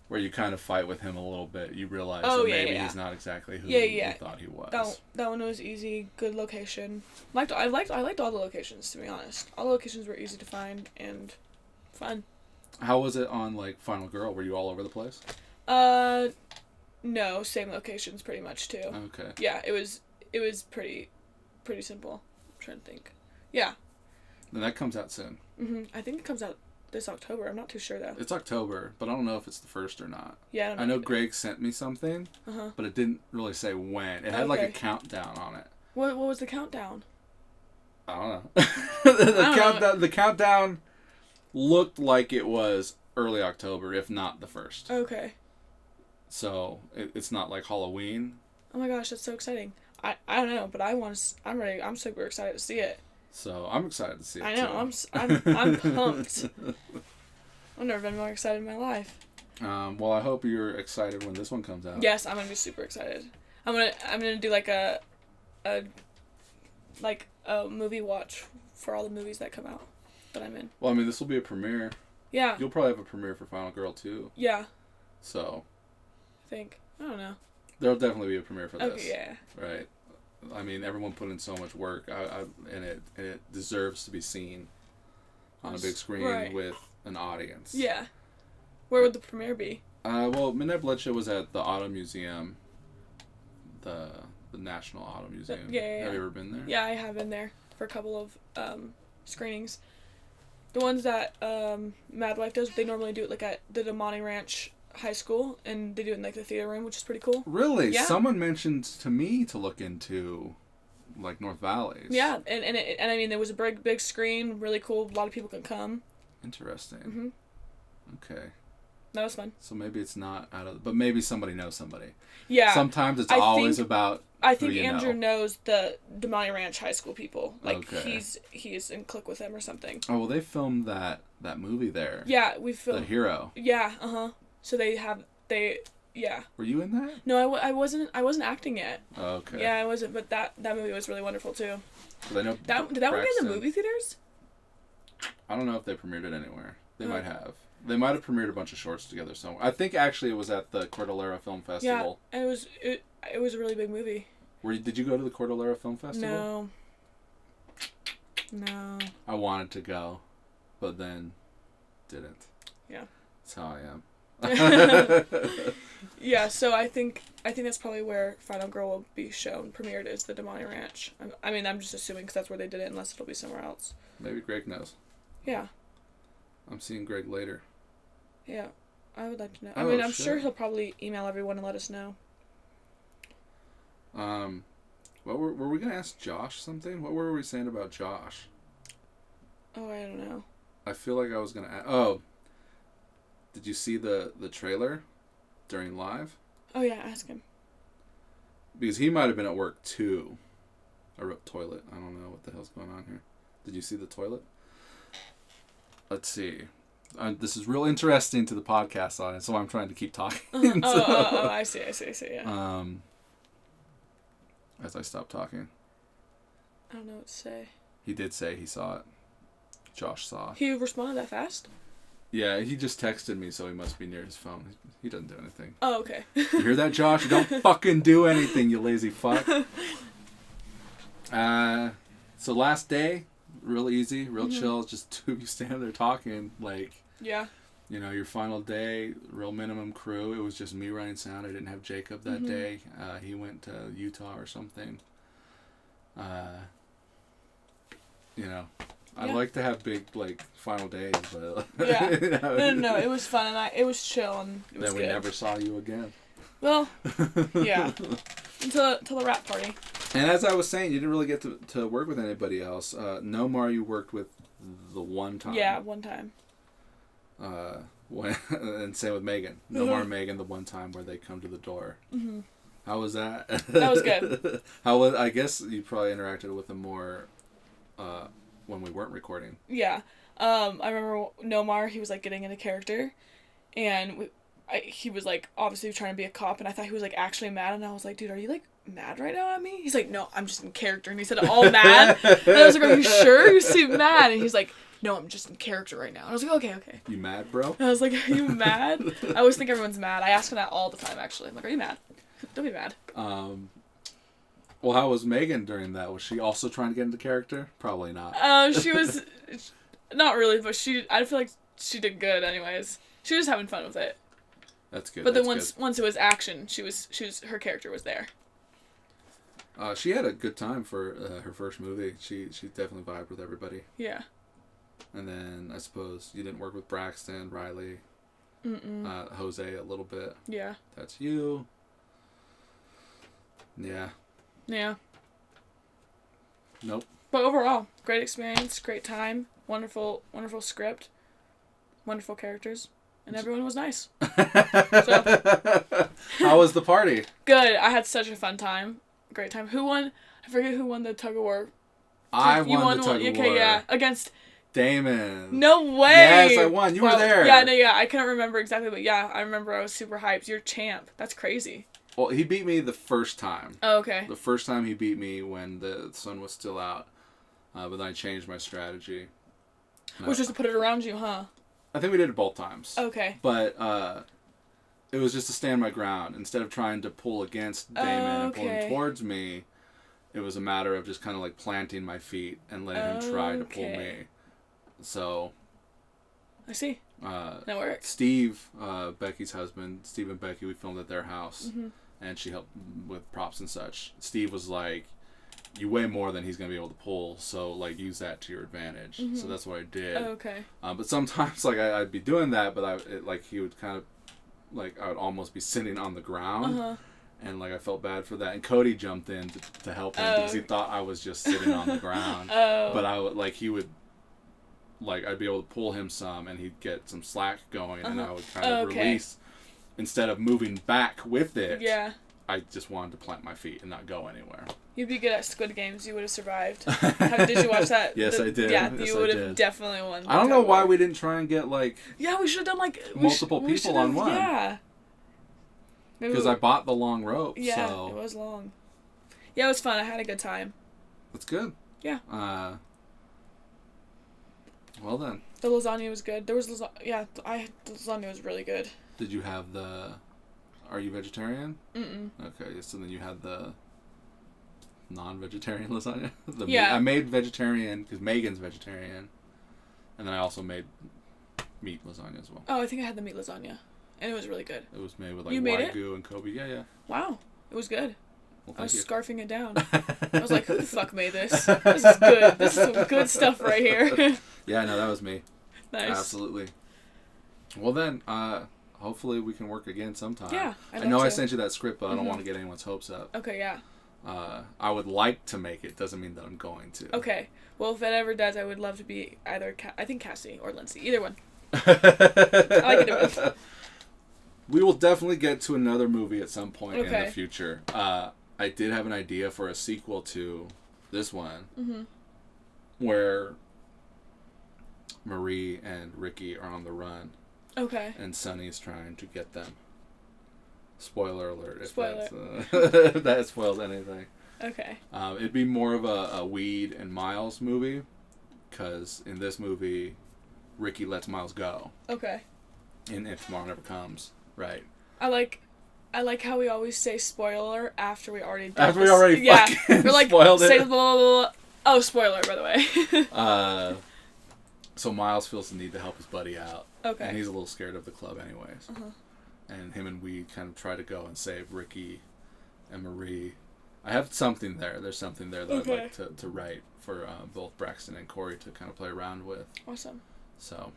Where you kind of fight with him a little bit. You realize that maybe he's not exactly who you thought he was. That one was easy. Good location. I liked all the locations, to be honest. All the locations were easy to find and fun. How was it on, like, Final Girl? Were you all over the place? No, same locations pretty much too. Okay. Yeah, it was pretty simple. I'm trying to think. Yeah. And that comes out soon. I think it comes out this October. I'm not too sure though. It's October, but I don't know if it's the 1st or not. Yeah, I don't know. I know Greg sent me something, but it didn't really say when. It had like a countdown on it. What was the countdown? I don't know. The countdown looked like it was early October, if not the 1st. Okay. So it's not like Halloween. Oh my gosh, that's so exciting! I don't know, but I'm ready. I'm super excited to see it. So I'm excited to see it. I know. Too. I'm pumped. I've never been more excited in my life. Well, I hope you're excited when this one comes out. Yes, I'm gonna be super excited. I'm gonna do like a movie watch for all the movies that come out that I'm in. Well, I mean, this will be a premiere. Yeah. You'll probably have a premiere for Final Girl too. Yeah. So. I don't know. There'll definitely be a premiere for this. Okay. Yeah. Right. I mean, everyone put in so much work, and it deserves to be seen on a big screen with an audience. Yeah. Where would the premiere be? Well, Midnight Bloodshed was at the Auto Museum, the National Auto Museum. Yeah. Have you ever been there? Yeah, I have been there for a couple of screenings. The ones that Mad Wife does, they normally do it like at the Damani Ranch High School, and they do it in like the theater room, which is pretty cool. Really? Yeah. Someone mentioned to me to look into like North Valleys. Yeah, and I mean, there was a big screen, really cool. A lot of people can come. Interesting. Okay. That was fun. So maybe it's not but maybe somebody knows somebody. Yeah. Sometimes it's always about. I think Andrew knows the Damani Ranch High School people. Like he is in clique with them or something. Oh well, they filmed that movie there. Yeah, we filmed The Hero. Yeah. So yeah. Were you in that? No, I wasn't acting yet. Oh, okay. Yeah, I wasn't, but that movie was really wonderful too. I know did that one get in the movie theaters? I don't know if they premiered it anywhere. They might have. They might have premiered a bunch of shorts together somewhere. I think actually it was at the Cordillera Film Festival. Yeah, and it was a really big movie. Did you go to the Cordillera Film Festival? No. I wanted to go, but then didn't. Yeah. That's how I am. Yeah, so I think that's probably where Final Girl will be premiered is the Damani Ranch. I mean, I'm just assuming because that's where they did it, unless it'll be somewhere else. Maybe Greg knows. Yeah. I'm seeing Greg later. Yeah, I would like to know. I mean, I'm sure he'll probably email everyone and let us know. What were we gonna ask Josh something? What were we saying about Josh? Oh, I don't know. I feel like I was gonna ask. Oh, did you see the trailer during live? Oh yeah, ask him. Because he might have been at work too. I wrote toilet. I don't know what the hell's going on here. Did you see the toilet? Let's see. This is real interesting to the podcast audience, so I'm trying to keep talking. I see, yeah. As I stop talking. I don't know what to say. He did say he saw it. Josh saw it. He responded that fast? Yeah, he just texted me, so he must be near his phone. He doesn't do anything. Oh, okay. You hear that, Josh? You don't fucking do anything, you lazy fuck. So last day, real easy, real chill. Just two of you standing there talking, like... Yeah. You know, your final day, real minimum crew. It was just me running sound. I didn't have Jacob that day. He went to Utah or something. You know, I'd like to have big, like, final days, but... Yeah. You know, No, it was fun, and it was chill, and it was then good. we never saw you again. Well, yeah. Until the rap party. And as I was saying, you didn't really get to work with anybody else. Nomar you worked with the one time. Yeah, one time. And same with Megan. Nomar and Megan the one time where they come to the door. Mm-hmm. How was that? That was good. I guess you probably interacted with them more when we weren't recording. Yeah. I remember Nomar, he was like getting into character, and he was like obviously trying to be a cop, and I thought he was like actually mad, and I was like, dude, are you like mad right now at me? He's like, no, I'm just in character, and he said all mad, and I was like, are you sure? You seem mad, and he's like, no, I'm just in character right now. And I was like, okay. You mad, bro? And I was like, are you mad? I always think everyone's mad. I ask him that all the time, actually. I'm like, are you mad? Don't be mad. Well, how was Megan during that? Was she also trying to get into character? Probably not. She was, not really, but I feel like she did good anyways. She was having fun with it. That's good. But then once it was action, her character was there. She had a good time for her first movie. She definitely vibed with everybody. Yeah. And then I suppose you didn't work with Braxton, Riley, Jose a little bit. Yeah. That's you. Yeah. Yeah. Nope. But overall, great experience, great time, wonderful script, wonderful characters, and everyone was nice. So. How was the party? Good. I had such a fun time. Great time. Who won? I forget who won the tug of war. I won the tug of war. Okay, yeah. Against... Damon. No way! Yes, I won. You were there. Yeah, I couldn't remember exactly, but yeah, I remember I was super hyped. You're champ. That's crazy. Well, he beat me the first time. Oh, okay. The first time he beat me when the sun was still out. But then I changed my strategy. Which was to put it around you, huh? I think we did it both times. Okay. But it was just to stand my ground. Instead of trying to pull against Damon and pull him towards me, it was a matter of just kind of like planting my feet and letting him try to pull me. So, I see. That worked. Steve, Becky's husband, Steve and Becky, we filmed at their house, and she helped with props and such. Steve was like, "You weigh more than he's gonna be able to pull, so like use that to your advantage." So that's what I did. Oh, okay. But sometimes like I'd be doing that, but he would kind of like I would almost be sitting on the ground. And, like, I felt bad for that. And Cody jumped in to help him because he thought I was just sitting on the ground. But I would, like, he would, like, I'd be able to pull him some and he'd get some slack going and I would kind of release. Instead of moving back with it, I just wanted to plant my feet and not go anywhere. You'd be good at Squid Games. You would have survived. Did you watch that? Yes, I did. Yeah, yes, you would have definitely won. I don't know why we didn't try and get, like... Yeah, we should have done, like... multiple people on one. Yeah. Because I bought the long rope, yeah, so... it was long. Yeah, it was fun. I had a good time. That's good. Yeah. Well then. The lasagna was good. There was the lasagna was really good. Did you have the... Are you vegetarian? Mm-mm. Okay, so then you had the non-vegetarian lasagna? Yeah. I made vegetarian because Megan's vegetarian. And then I also made meat lasagna as well. Oh, I think I had the meat lasagna. And it was really good. It was made with like Wagyu and Kobe. Yeah. Wow. It was good. Well, I was scarfing it down. I was like, who the fuck made this? This is good. This is some good stuff right here. Yeah, no, that was me. Nice. Absolutely. Well then, hopefully we can work again sometime. Yeah, I know I sent you that script, but I don't want to get anyone's hopes up. Okay, yeah. I would like to make it. Doesn't mean that I'm going to. Okay. Well, if it ever does, I would love to be either, I think Cassie or Lindsay. Either one. I like either one. We will definitely get to another movie at some point in the future. I did have an idea for a sequel to this one, where Marie and Ricky are on the run. Okay. And Sonny's trying to get them. Spoiler alert. If Spoiler. if that spoils anything. Okay. It'd be more of a Weed and Miles movie, because in this movie, Ricky lets Miles go. Okay. And If Tomorrow Never Comes, right? I like how we always say spoiler after we already did after we already fucking we're like, spoiled say it. blah, blah, blah. Oh, spoiler, by the way. So Miles feels the need to help his buddy out. Okay. And he's a little scared of the club anyways. Uh-huh. And him and Weed kind of try to go and save Ricky and Marie. I have something there. There's something there that I'd like to write for both Braxton and Corey to kind of play around with. Awesome. So,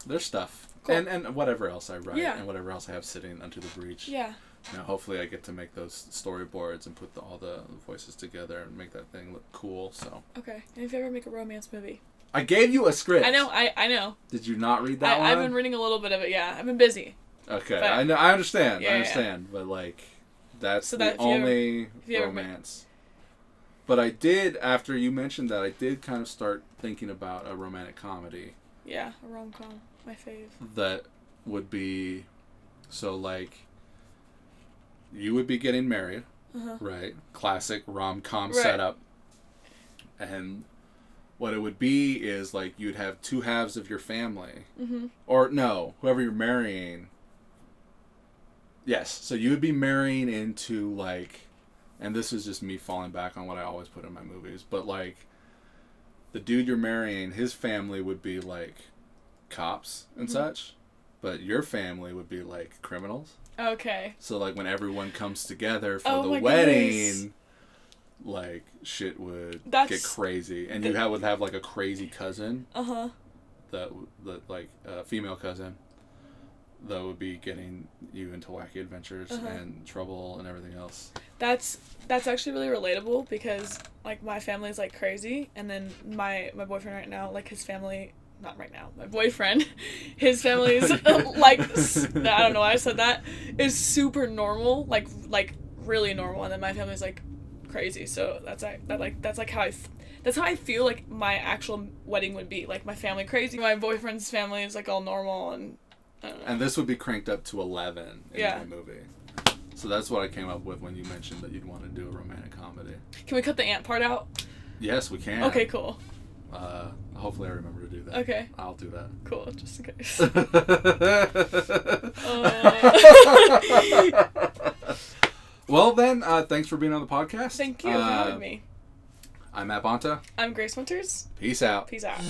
there's stuff. Cool. And whatever else I write. Yeah. And whatever else I have sitting under the breach. Yeah. You know, hopefully I get to make those storyboards and put all the voices together and make that thing look cool. So. Okay. And if you ever make a romance movie? I gave you a script. I know. I know. Did you not read that one? I've been reading a little bit of it. Yeah. I've been busy. Okay. But, I know. I understand. Yeah, I understand. Yeah. But like, that's so the only romance. But I did, after you mentioned that, I did kind of start thinking about a romantic comedy. Yeah, a rom-com. My fave. That would be, so like, you would be getting married, right? Classic rom-com setup. And what it would be is, like, you'd have two halves of your family. Mm-hmm. Or, no, whoever you're marrying. Yes, so you would be marrying into, like... And this is just me falling back on what I always put in my movies. But, like, the dude you're marrying, his family would be, like, cops and such. But your family would be, like, criminals. Okay. So, like, when everyone comes together for the wedding, like, shit would get crazy. And you would have, like, a crazy cousin. Uh-huh. That like, a female cousin. That would be getting you into wacky adventures and trouble and everything else. That's actually really relatable because, like, my family is, like, crazy, and then my boyfriend right now, like, his family, not right now, my boyfriend, his family is, like, I don't know why I said that, is super normal, like, really normal, and then my family's, like, crazy, so that's how I feel like my actual wedding would be, like, my family crazy, my boyfriend's family is, like, all normal, and and this would be cranked up to 11 in my movie. So that's what I came up with when you mentioned that you'd want to do a romantic comedy. Can we cut the aunt part out? Yes, we can. Okay, cool. Hopefully I remember to do that. Okay. I'll do that. Cool, just in case. Well then, thanks for being on the podcast. Thank you for having me. I'm Matt Bonta. I'm Grace Winters. Peace out. Peace out.